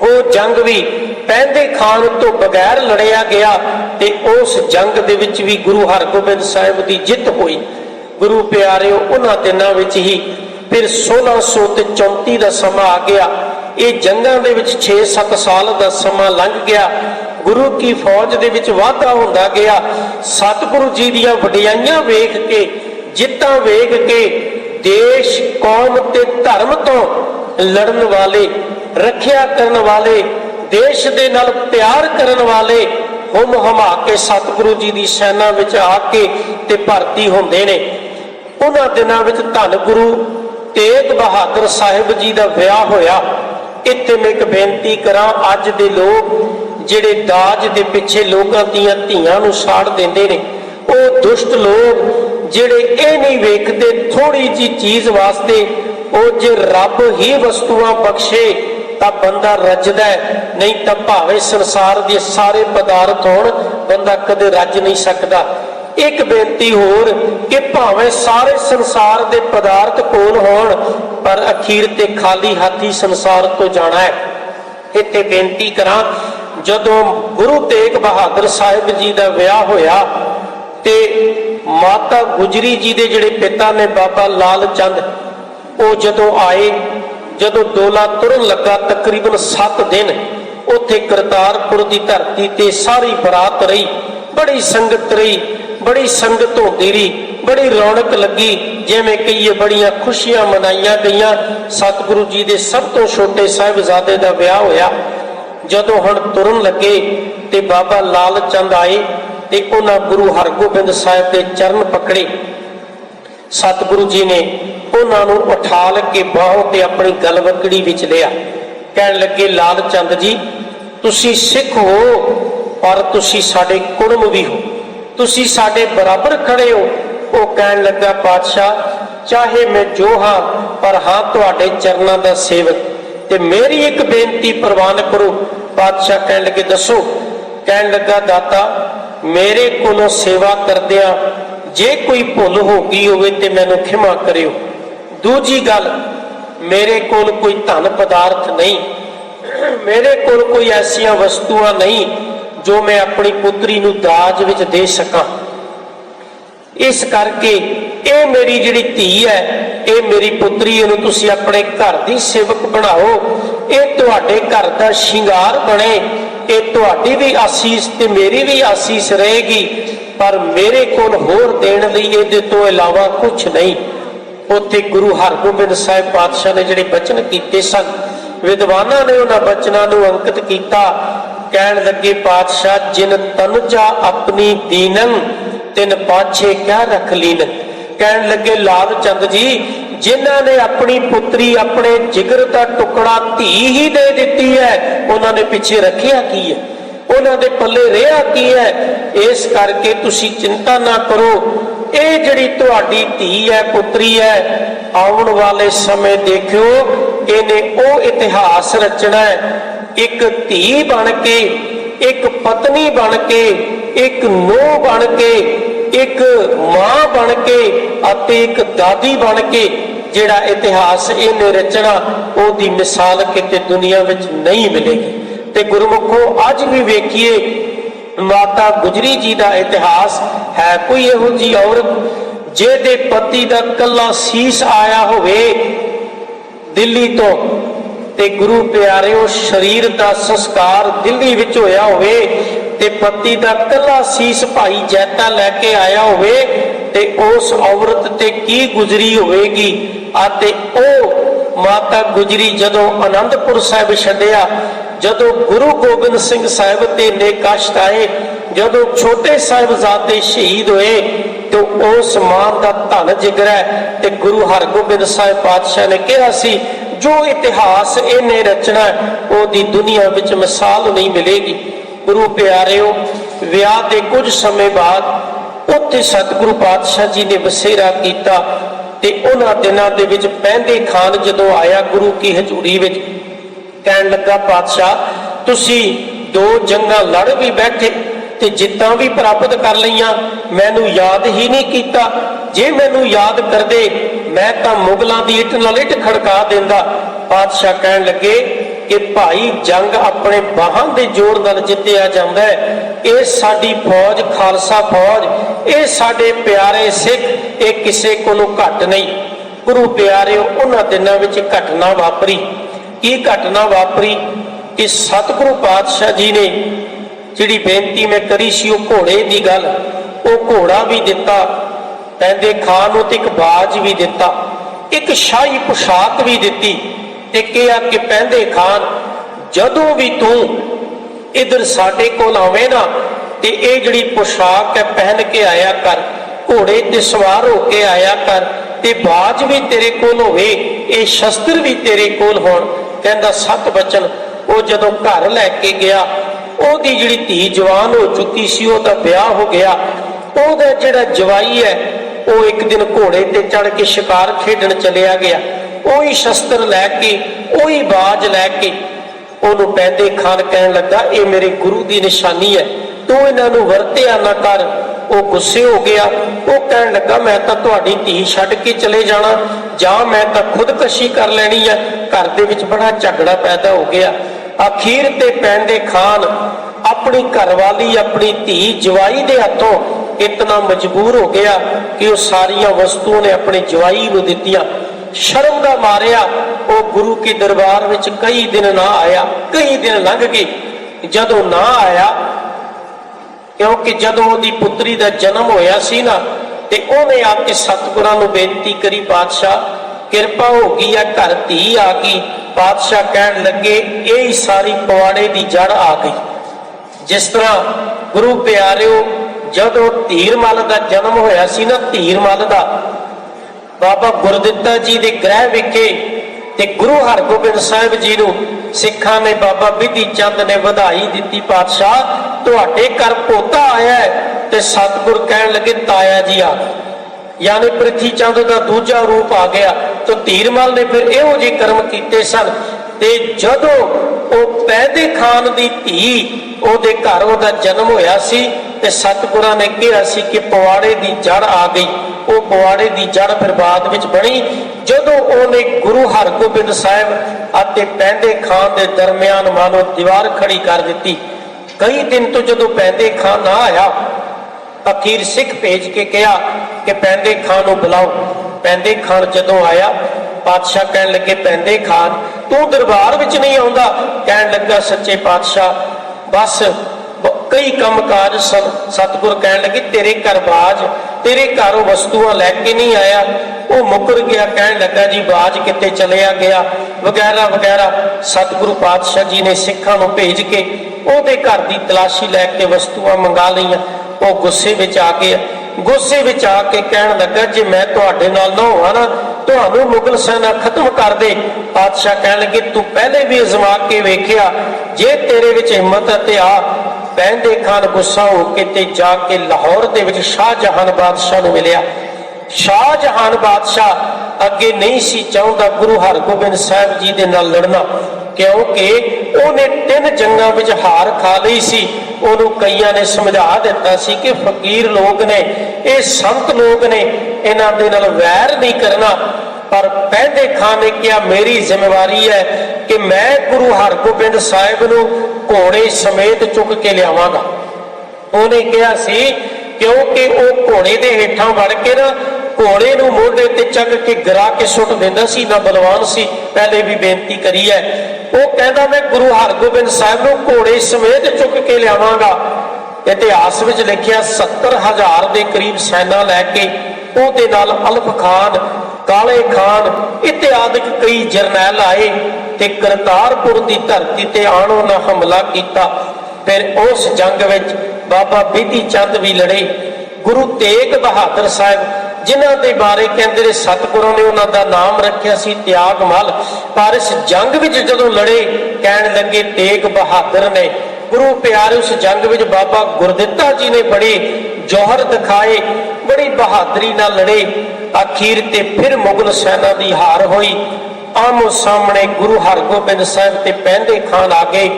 वो जंग भी पैंदे खान तो बगैर लड़िया गया ते उस जंग दे विच भी गुरु हरगोबिंद साहिब की जित हुई। गुरु प्यारिओ उन्हां दिनां विच ही फिर 1634 का समा आ गया। ये जंगां दे विच 6-7 साल का समा लंघ गया। गुरु की फौज दे विच वाधा हुंदा गया। सतगुरु जी दियां वडियाइयां वेख के, जित्तां वेख के देश कौम ते धर्म तो लड़न वाले, रखिया करन वाले, देश दे नाल प्यार करन वाले हुम हमा के सतगुरु जी की सेना विच आके ते भर्ती हुंदे ने। उन्हां दिनां विच धन गुरु तेग बहादुर साहिब जी का विआह होया। इत्थे मैं एक बेनती करां, अज दे लोग जिहड़े दाज दे पिछे लोकां दीयां धीआं नूं साड़ देंदे ने, वो दुष्ट लोग जिहड़े ये नहीं वेखदे थोड़ी जी चीज़ वास्ते, वो जे रब ही वस्तुआं बख्शे तां बंदा रजदा है, नहीं तां भावें संसार दे सारे पदार्थ होण बंदा कदे रज नहीं सकदा। एक बेनती होर कि भावें सारे संसार दे पदार्थ कोल होण, पर अखीर ते खाली हाथी संसार तो जाना है। इत्थे बेनती करां, जदों गुरु तेग बहादुर साहिब जी का विआह होया ते माता गुजरी जी दे जिहड़े पिता ने बाबा लाल चंद, वो जदों आए, जदों डोला तुरन लगा तकरीबन 7 दिन उत्थे करतारपुर की धरती ते सारी बरात रही। बड़ी संगत रही, बड़ी संगत होती रही, बड़ी रौनक लगी, जिवें कहिए बड़ियां खुशियां मनाइया गईयां। सतगुरु जी के सब तो छोटे साहिबजादे का विआह होया। जदों हुण तुरन लगे ते बाबा लाल चंद आए ते उन्हां गुरु हरगोबिंद साहिब के चरण पकड़े। सतगुरु जी ने उन्होंने उठाल के बाहों ते अपनी गलवकड़ी विच लिया। कहन लगे, लाल चंद जी तुसी सिख हो पर तुसी साडे कुड़म भी हो, तुसी साडे बराबर खड़े हो। वो कहन लगा, पातशाह चाहे मैं जो हाँ पर हाँ तुहाडे चरनां दा सेवक, ते मेरी एक बेनती प्रवान करो। पातशाह कहन लगे, दसो। कहन लगा, दाता मेरे कोलों सेवा करदियां जे कोई भुल हो गई होवे ते मैनूं खिमा करियो। दूजी गल, मेरे कोल कोई धन पदार्थ नहीं, मेरे कोल कोई ऐसिया वस्तुआं नहीं जो मैं अपनी पुत्री नूं दाज विच दे सकां। इस करके ये मेरी जिहड़ी धी है, ये मेरी पुत्री, इहनूं तुसीं अपने घर दी सेवक बनाओ, ये तुहाडे घर दा शिंगार बने, ये तुहाडी भी आसीस ते मेरी भी आसीस रहेगी, पर मेरे कोल होर देण लई इहदे तो इलावा कुछ नहीं। उत्थे गुरु हरगोबिंद साहिब पातशाह ने जिहड़े बचन कीते सन, विद्वानां ने उन्हां बचनां नूं अंकित कीता। कहण लगे पातशाह, जिन तनुजा अपनी दीनन तिन पाछे क्या रख लीन। कहण लगे लाल चंद जी, जिन्हां ने अपनी पुत्री अपने जिगर का टुकड़ा धी ही दे दिती है, उन्होंने पिछे रखिया की है, उन्होंने पल्ले रहा की है। इस करके तुसी चिंता ना करो, ये जिहड़ी तुहाडी धी है, पुत्री है, आउण वाले समय देखियो इन्हें ओ इतिहास रचना है। एक धी बन के, एक पत्नी बन के, एक नूह बन के, एक मां बन के अते एक दादी बन के जिहड़ा इतिहास इन्हें रचना, ओदी मिसाल किते दुनिया विच नहीं मिलेगी। ते गुरमुखो अज भी वेखिए माता गुजरी जी का इतिहास है। कोई इहो जी औरत जिहदे पति का कला सीस आया होवे दिल्ली तो, ते गुरु प्यारिओ शरीर का संस्कार दिल्ली विच होया होवे, ते पति का कला सीस भाई जैता लैके आया होवे, ते उस औरत ते की गुजरी होवेगी। आते ओ माता गुजरी जदों आनंदपुर साहिब छड्डिया, जदों गुरु गोबिंद सिंह साहिब ते इन्ने कष्ट आए, जदों छोटे साहिबजादे शहीद होए, तो उस मां का धन जिगर है। ते गुरु हरगोबिंद साहिब पातशाह ने कहा सी, जो इतिहास इन्हें रचना ओदी दुनिया विच मिसाल नहीं मिलेगी। गुरु प्यारिओ, विआह के कुछ समय बाद उत्थे सतगुरु पातशाह जी ने बसेरा किया, ते उन्हां दिनां दे विच पैंदे खान जदों आया गुरु की हजूरी विच, कहण लगा पातशाह तुसी दो जंगां लड़ भी बैठे ते जित्तां भी प्राप्त कर लईआं, मैनू याद ही नहीं कीता। जे मैनू याद करदे मैं तां मुगलां दी इट नाल इट खड़का देंदा। पातशाह कहण लगे कि भाई जंग अपने बाहां दे जोर नाल जित्तिया जांदा है, ये साडी फौज खालसा फौज, ये साडे प्यारे सिख, ये किसे कोलों घट नहीं। गुरु प्यारिओ, उन्हां दिनां विच घटना वापरी। की घटना वापरी कि सतगुरु पातशाह जी ने जिहड़ी बेनती मैं करी सी घोड़े की गल, वो घोड़ा भी दिता पैंदे खान नूं, ते एक बाज भी दिता, एक शाही पोशाक भी दिती, ते कहा कि पैंदे खान जदों भी तू इधर साडे कोल आवे ना, ते ये जिहड़ी पोशाक है पहन के आया कर, घोड़े ते सवार होके आया कर, ते बाज भी तेरे कोल होवे, ये शस्त्र भी तेरे कोल होण। कहंदा सत बचन। वो जदों घर लैके गया, ओदी जिहड़ी धी जवान हो चुकी सी, ओदा ब्याह हो गया। ओदा जिहड़ा जवाई है वो एक दिन घोड़े ते चढ़ के शिकार खेडण चलिया गया, ओही शस्त्र लैके, ओही बाज लैके ओनू पैंदे खान कहण लगा, ये मेरे गुरु की निशानी है, तू इन्हां नूं वरतिया ना कर। वो गुस्से हो गया, वो कहण लगा मैं तां तुहाडी धी छड्ड के चले जाना, जां मैं तां खुदकशी कर लैनी है। घर दे विच बड़ा झगड़ा पैदा हो गया। अखीर ते पैंदे खान अपनी घरवाली अपनी धी जवाई दे हथों इतना मजबूर हो गया कि वो सारिया वस्तुओं ने अपने जवाई को दित्तियां। शर्म का मारिया वो गुरु के दरबार विच कई दिन ना आया, कई दिन लंघ गए। जदों ना आया, क्योंकि जदों ओदी पुत्री का जन्म होया सी ना, ते उन्हें आके सतगुरां नूं बेनती करी, पातशाह किरपा हो गई है, घर धी आ गई। पातशाह कहण लगे यही सारी पवाड़े की जड़ आ गई। जिस तरह गुरु प्यारिओ जदों धीरमल का जन्म होया सी ना, धीरमल का बाबा गुरदित्ता जी के ग्रह विखे ते गुरु हरगोबिंद साहिब जी नूं सिखां ने बाबा बिधि चंद ने बधाई दी, पातशाह तुहाडे घर पोता आया है। ते सतगुर कहण लगे ताया जी आ, यानी पृथ्वी चंद का दूजा रूप आ गया। तो धीरमल ने फिर इहो जे कर्म कीते सन, ते जदों वो पैदे खान की धी ओदे घर ओदा जन्म होया सी, ते सतगुरां ने कहा सी कि पवाड़े की जड़ आ गई। ਉਹ ਪਵਾੜੇ ਦੀ ਜੜ ਫਿਰ ਬਾਅਦ ਵਿੱਚ ਬਣੀ ਜਦੋਂ ਉਹਨੇ ਗੁਰੂ ਹਰਗੋਬਿੰਦ ਸਾਹਿਬ ਅਤੇ ਪੈਂਦੇ ਖਾਨ ਦੇ ਦਰਮਿਆਨ ਮਾਨੋ ਦੀਵਾਰ ਖੜੀ ਕਰ ਦਿੱਤੀ। ਕਈ ਦਿਨ ਤੋਂ ਜਦੋਂ ਪੈਂਦੇ ਖਾਨ ਨਾ ਆਇਆ, ਅਖੀਰ ਸਿੱਖ ਭੇਜ ਕੇ ਕਿਹਾ ਕਿ ਪੈਂਦੇ ਖਾਨ ਨੂੰ ਬੁਲਾਓ। ਪੈਂਦੇ ਖਾਨ ਜਦੋਂ ਆਇਆ, ਪਾਤਸ਼ਾਹ ਕਹਿਣ ਲੱਗੇ, ਪੈਂਦੇ ਖਾਨ ਤੂੰ ਦਰਬਾਰ ਵਿੱਚ ਨਹੀਂ ਆਉਂਦਾ? ਕਹਿਣ ਲੱਗਾ, ਸੱਚੇ ਪਾਤਸ਼ਾਹ ਬਸ ਕਈ ਕੰਮ ਕਾਜ ਸਨ। ਸਤਿਗੁਰ ਕਹਿਣ ਲੱਗੇ, ਤੇਰੇ ਘਰ ਬਾਜ, ਤੇਰੇ ਘਰੋਂ ਵਸਤੂਆਂ ਲੈ ਕੇ ਨਹੀਂ ਆਇਆ, ਉਹ ਮੁੱਕਰ ਗਿਆ। ਕਹਿਣ ਲੱਗਾ, ਜੀ ਬਾਜ ਕਿਤੇ ਚਲਿਆ ਗਿਆ ਵਗੈਰਾ ਵਗੈਰਾ। ਸਤਿਗੁਰੂ ਪਾਤਸ਼ਾਹ ਜੀ ਨੇ ਸਿੱਖਾਂ ਨੂੰ ਭੇਜ ਕੇ ਉਹਦੇ ਘਰ ਦੀ ਤਲਾਸ਼ੀ ਲੈ ਕੇ ਵਸਤੂਆਂ ਮੰਗਾ ਲਈਆਂ। ਉਹ ਗੁੱਸੇ ਵਿੱਚ ਆ ਗਿਆ, ਗੁੱਸੇ ਵਿੱਚ ਆ ਕੇ ਕਹਿਣ ਲੱਗਾ, ਜੇ ਮੈਂ ਤੁਹਾਡੇ ਨਾਲ ਨਾ ਹੋਵਾਂ ਨਾ, ਤੁਹਾਨੂੰ ਮੁਗਲ ਸੈਨਾ ਖਤਮ ਕਰ ਦੇ। ਪਾਤਸ਼ਾਹ ਕਹਿਣ ਲੱਗੇ, ਤੂੰ ਪਹਿਲੇ ਵੀ ਅਜ਼ਮਾ ਕੇ ਵੇਖਿਆ, ਜੇ ਤੇਰੇ ਵਿੱਚ ਹਿੰਮਤ ਅਤੇ ਆ। ਪੈਂਦੇ ਖਾਨ ਗੁੱਸਾ ਹੋ ਕੇ ਤੇ ਜਾ ਕੇ ਲਾਹੌਰ ਦੇ ਵਿੱਚ ਸ਼ਾਹਜਹਾਨ ਬਾਦਸ਼ਾਹ ਨੂੰ ਮਿਲਿਆ। ਸ਼ਾਹਜਹਾਨ ਬਾਦਸ਼ਾਹ ਅੱਗੇ ਨਹੀਂ ਸੀ ਚਾਹੁੰਦਾ ਗੁਰੂ ਹਰਗੋਬਿੰਦ ਸਾਹਿਬ ਜੀ ਦੇ ਨਾਲ ਲੜਨਾ, ਕਿਉਂਕਿ ਉਹਨੇ 3 ਜੰਗਾਂ ਵਿੱਚ ਹਾਰ ਖਾ ਲਈ ਸੀ। ਉਹਨੂੰ ਕਈਆਂ ਨੇ ਸਮਝਾ ਦਿੱਤਾ ਸੀ ਕਿ ਫਕੀਰ ਲੋਕ ਨੇ, ਇਹ ਸੰਤ ਲੋਕ ਨੇ, ਇਹਨਾਂ ਦੇ ਨਾਲ ਵੈਰ ਨਹੀਂ ਕਰਨਾ। ਪਰ ਪੈਂਦੇ ਖਾਨ ਨੇ ਕਿਹਾ, ਮੇਰੀ ਜ਼ਿੰਮੇਵਾਰੀ ਹੈ ਕਿ ਮੈਂ ਗੁਰੂ ਹਰਗੋਬਿੰਦ ਸਾਹਿਬ ਨੂੰ ਘੋੜੇ ਸਮੇਤ ਚੁੱਕ ਕੇ ਲਿਆਵਾਂਗਾ। ਉਹਨੇ ਕਿਹਾ ਸੀ, ਕਿਉਂਕਿ ਉਹ ਘੋੜੇ ਦੇ ਹੇਠਾਂ ਵੜ ਕੇ ਨਾ ਘੋੜੇ ਨੂੰ ਮੋਢੇ ਤੇ ਚੱਕ ਕੇ ਗਿਰਾ ਕੇ ਸੁੱਟ ਦਿੰਦਾ ਸੀ, ਨਾ ਬਲਵਾਨ ਸੀ। ਪਹਿਲੇ ਵੀ ਬੇਨਤੀ ਕਰੀ ਹੈ। ਉਹ ਕਹਿੰਦਾ, ਮੈਂ ਗੁਰੂ ਹਰਗੋਬਿੰਦ ਸਾਹਿਬ ਨੂੰ ਘੋੜੇ ਸਮੇਤ ਚੁੱਕ ਕੇ ਲਿਆਵਾਂਗਾ। ਇਤਿਹਾਸ ਵਿੱਚ ਲਿਖਿਆ 70,000 ਦੇ ਕਰੀਬ ਸੈਨਾ ਲੈ ਕੇ ਉਹਦੇ ਨਾਲ ਅਲਫ ਖਾਨ, ਕਾਲੇ ਖਾਨ ਇਤਿਆਦਿਕ ਕਈ ਜਰਨੈਲ ਆਏ ਤੇ ਕਰਤਾਰਪੁਰ ਦੀ ਧਰਤੀ ਤੇ ਆਣ ਉਹਨਾਂ ਹਮਲਾ ਕੀਤਾ। ਫਿਰ ਉਸ ਜੰਗ ਵਿੱਚ ਬਾਬਾ ਬਿਧੀ ਚੰਦ ਵੀ ਲੜੇ। ਗੁਰੂ ਤੇਗ ਬਹਾਦਰ ਸਾਹਿਬ, ਜਿਨ੍ਹਾਂ ਦੇ ਬਾਰੇ ਕਹਿੰਦੇ ਨੇ ਸਤਿਗੁਰਾਂ ਨੇ ਉਹਨਾਂ ਦਾ ਨਾਮ ਰੱਖਿਆ ਸੀ ਤਿਆਗਮਲ, ਪਰ ਇਸ ਜੰਗ ਵਿੱਚ ਜਦੋਂ ਲੜੇ, ਕਹਿਣ ਲੱਗੇ ਤੇਗ ਬਹਾਦਰ ਨੇ। ਗੁਰੂ ਪਿਆਰੇ ਉਸ ਜੰਗ ਵਿੱਚ ਬਾਬਾ ਗੁਰਦਿੱਤਾ ਜੀ ਨੇ ਬੜੇ ਜੌਹਰ ਦਿਖਾਏ, ਬੜੀ ਬਹਾਦਰੀ ਨਾਲ ਲੜੇ। ਅਖੀਰ ਤੇ ਫਿਰ ਮੁਗਲ ਸੈਨਾ ਦੀ ਹਾਰ ਹੋਈ। ਆਮੋ ਸਾਹਮਣੇ ਗੁਰੂ ਹਰਗੋਬਿੰਦ ਸਾਹਿਬ ਤੇ ਪੈਂਦੇ ਖਾਨ ਆ ਗਏ।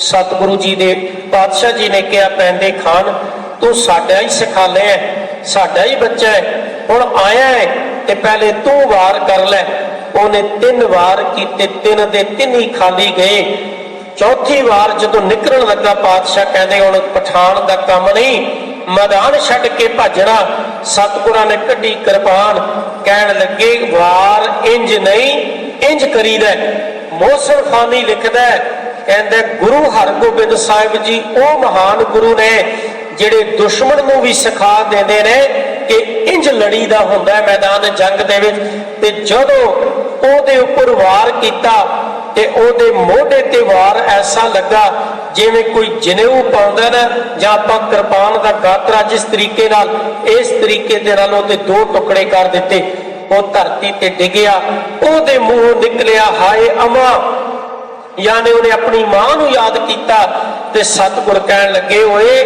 ਸਤਿਗੁਰੂ ਜੀ ਦੇ ਪਾਤਸ਼ਾਹ ਜੀ ਨੇ ਕਿਹਾ, ਪੈਂਦੇ ਖਾਨ ਤੂੰ ਸਾਡਾ ਹੀ ਸਿਖਾਲੇ ਹੈ, ਸਾਡਾ ਹੀ ਬੱਚਾ ਹੈ, ਹੁਣ ਆਇਆ ਹੈ ਤੇ ਪਹਿਲੇ ਤੂੰ ਵਾਰ ਕਰ ਲੈ। ਉਹਨੇ 3 ਵਾਰ ਕੀਤੇ, 3 ਦੇ 3 ਹੀ ਖਾਲੀ ਗਏ। ਚੌਥੀ ਵਾਰ ਜਦੋਂ ਨਿਕਲਣ ਲੱਗਾ, ਪਾਤਸ਼ਾਹ ਕਹਿੰਦੇ ਹੁਣ ਪਠਾਨ ਦਾ ਕੰਮ ਨਹੀਂ, ਮੈਦਾਨ ਛੱਡ ਕੇ ਭੱਜਣਾ। ਸਤਿਗੁਰਾਂ ਨੇ ਕੱਢੀ ਕਿਰਪਾਨ, ਕਹਿਣ ਲੱਗੇ, ਵਾਰ ਇੰਜ ਨਹੀਂ, ਇੰਜ ਕਰੀਦਾ। ਮੋਹਸਿਨ ਖਾਨੀ ਲਿਖਦਾ, ਕਹਿੰਦਾ ਗੁਰੂ ਹਰਗੋਬਿੰਦ ਸਾਹਿਬ ਜੀ ਉਹ ਮਹਾਨ ਗੁਰੂ ਨੇ ਜਿਹੜੇ ਦੁਸ਼ਮਣ ਨੂੰ ਵੀ ਸਿਖਾ ਦਿੰਦੇ ਨੇ ਕਿ ਇੰਜ ਲੜੀਦਾ ਹੁੰਦਾ ਮੈਦਾਨ ਜੰਗ ਦੇ ਵਿੱਚ। ਤੇ ਜਦੋਂ ਉਹਦੇ ਉੱਪਰ ਵਾਰ ਕੀਤਾ ਤੇ ਉਹਦੇ ਮੋਢੇ ਤੇ ਵਾਰ ਐਸਾ ਲੱਗਾ ਜਿਵੇਂ ਕੋਈ ਜਨੇਊ ਪਾਉਂਦਾ ਨਾ, ਜਾਂ ਆਪਾਂ ਕਿਰਪਾਨ ਦਾ ਗਾਤਰਾ ਜਿਸ ਤਰੀਕੇ ਨਾਲ, ਇਸ ਤਰੀਕੇ ਦੇ ਨਾਲ ਉਹਦੇ 2 ਟੁਕੜੇ ਕਰ ਦਿੱਤੇ। ਉਹ ਧਰਤੀ ਤੇ ਡਿੱਗਿਆ। ਉਹਦੇ ਮੂੰਹੋਂ ਨਿਕਲਿਆ, ਹਾਏ ਅਮਾ, ਯਾਨੀ ਉਹਨੇ ਆਪਣੀ ਮਾਂ ਨੂੰ ਯਾਦ ਕੀਤਾ। ਤੇ ਸਤਿਗੁਰ ਕਹਿਣ ਲੱਗੇ, ਓਏ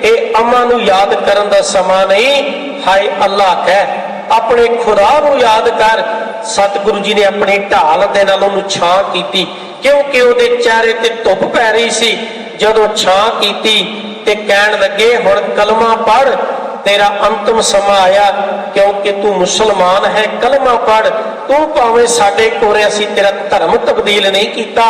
ਇਹ ਅਮਾ ਨੂੰ ਯਾਦ ਕਰਨ ਦਾ ਸਮਾਂ ਨਹੀਂ, ਹਾਏ ਅੱਲਾਹ ਕਹਿ, ਆਪਣੇ ਖੁਦਾ ਨੂੰ ਯਾਦ ਕਰ। ਸਤਿਗੁਰੂ ਜੀ ਨੇ ਆਪਣੀ ਢਾਲ ਦੇ ਨਾਲ ਉਹਨੂੰ ਛਾਂ ਕੀਤੀ, ਕਿਉਂਕਿ ਉਹਦੇ ਚਿਹਰੇ ਤੇ ਧੁੱਪ ਪੈ ਰਹੀ ਸੀ। ਜਦੋਂ ਛਾਂ ਕੀਤੀ ਤੇ ਕਹਿਣ ਲੱਗੇ, ਹੁਣ ਕਲਮਾ ਪੜ੍ਹ, ਤੇਰਾ ਅੰਤਮ ਸਮਾਂ ਆਇਆ, ਕਿਉਂਕਿ ਤੂੰ ਮੁਸਲਮਾਨ ਹੈ, ਕਲਮਾ ਪੜ੍ਹ। ਤੂੰ ਭਾਵੇਂ ਸਾਡੇ ਕੋਰੇ, ਅਸੀਂ ਤੇਰਾ ਧਰਮ ਤਬਦੀਲ ਨਹੀਂ ਕੀਤਾ।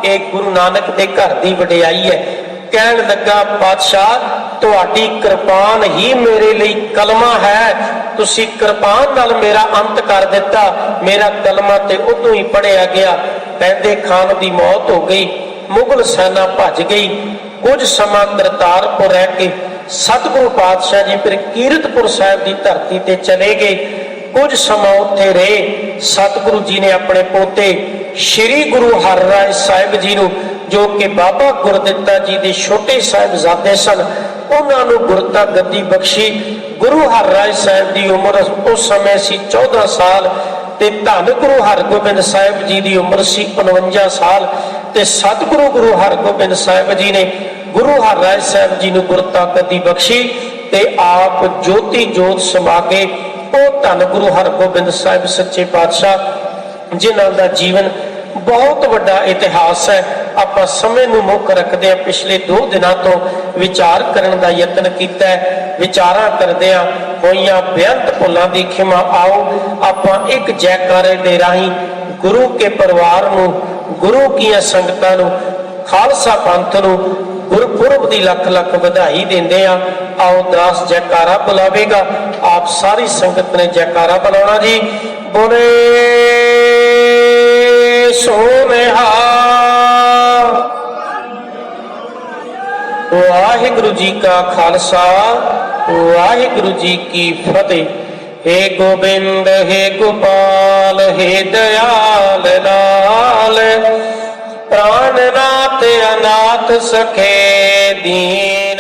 ਇਹ ਗੁਰੂ ਨਾਨਕ ਦੇ ਘਰ ਦੀ ਵਡਿਆਈ ਹੈ। ਕਹਿਣ ਲੱਗਾ, ਪਾਤਸ਼ਾਹ ਤੁਹਾਡੀ ਕਿਰਪਾਨ ਹੀ ਮੇਰੇ ਲਈ ਕਲਮਾ ਹੈ, ਤੁਸੀਂ ਕਿਰਪਾਨ ਨਾਲ ਮੇਰਾ ਅੰਤ ਕਰ ਦਿੱਤਾ। ਮੇਰਾ ਕਲਮਾ ਤੇ ਉਦੋਂ ਹੀ ਪੜਿਆ ਗਿਆ। ਪੈਂਦੇ ਖਾਨ ਦੀ ਮੌਤ ਹੋ ਗਈ, ਮੁਗਲ ਸੈਨਾ ਭੱਜ ਗਈ। ਕੁਝ ਸਮਾਂ ਕਰਤਾਰਪੁਰ ਰਹਿ ਕੇ ਸਤਿਗੁਰੂ ਪਾਤਸ਼ਾਹ ਜੀ ਫਿਰ ਕੀਰਤਪੁਰ ਸਾਹਿਬ ਦੀ ਧਰਤੀ ਤੇ ਚਲੇ ਗਏ। ਕੁਝ ਸਮਾਂ ਉੱਥੇ ਰਹੇ। ਸਤਿਗੁਰੂ ਜੀ ਨੇ ਆਪਣੇ ਪੋਤੇ ਸ਼੍ਰੀ ਗੁਰੂ ਹਰਿਰਾਏ ਸਾਹਿਬ ਜੀ ਨੂੰ, ਜੋ ਕਿ ਬਾਬਾ ਗੁਰਦਿੱਤਾ ਜੀ ਦੇ ਛੋਟੇ ਸਾਹਿਬਜ਼ਾਦੇ ਸਨ, ਉਹਨਾਂ ਨੂੰ ਗੁਰਤਾ ਗੱਦੀ ਬਖਸ਼ੀ। ਗੁਰੂ ਹਰਿਰਾਏ ਸਾਹਿਬ ਦੀ ਉਮਰ ਉਸ ਸਮੇਂ ਸੀ 14 ਸਾਲ ਤੇ ਧੰਨ ਗੁਰੂ ਹਰਗੋਬਿੰਦ ਸਾਹਿਬ ਜੀ ਦੀ ਉਮਰ ਸੀ 49 ਸਾਲ। ਤੇ ਸਤਿਗੁਰੂ ਗੁਰੂ ਹਰਗੋਬਿੰਦ ਸਾਹਿਬ ਜੀ ਨੇ ਗੁਰੂ ਹਰਿਰਾਏ ਸਾਹਿਬ ਜੀ ਨੂੰ ਗੁਰਤਾ ਗੱਦੀ ਬਖਸ਼ੀ ਤੇ ਆਪ ਜੋਤੀ ਜੋਤ ਸਮਾ ਕੇ। ਉਹ ਧੰਨ ਗੁਰੂ ਹਰਗੋਬਿੰਦ ਸਾਹਿਬ ਸੱਚੇ ਪਾਤਸ਼ਾਹ, ਜਿਨ੍ਹਾਂ ਦਾ ਜੀਵਨ ਬਹੁਤ ਵੱਡਾ ਇਤਿਹਾਸ ਹੈ। ਆਪਾਂ ਸਮੇਂ ਨੂੰ ਮੁੱਖ ਰੱਖਦੇ ਹਾਂ। ਪਿਛਲੇ 2 ਦਿਨਾਂ ਤੋਂ विचार करने का यत्न किया। विचारा करदियां होइयां बेअंत भुलां दी खिमा आओ आपां एक जयकारे दे राहीं गुरु के परिवार नूं, गुरु कीआं संगतां नूं, खालसा पंथ नूं गुरपुरब की लख लख बधाई देंदे आ। आओ दास जयकारा बुलावेगा, आप सारी संगत ने जयकारा बुलाना जी। बोले सोनिहाल। वाहिगुरु जी का खालसा, वाहिगुरु जी की फतेह। हे गोबिंद हे गोपाल हे दयाल लाल, प्राणनाथ अनाथ सखे दीन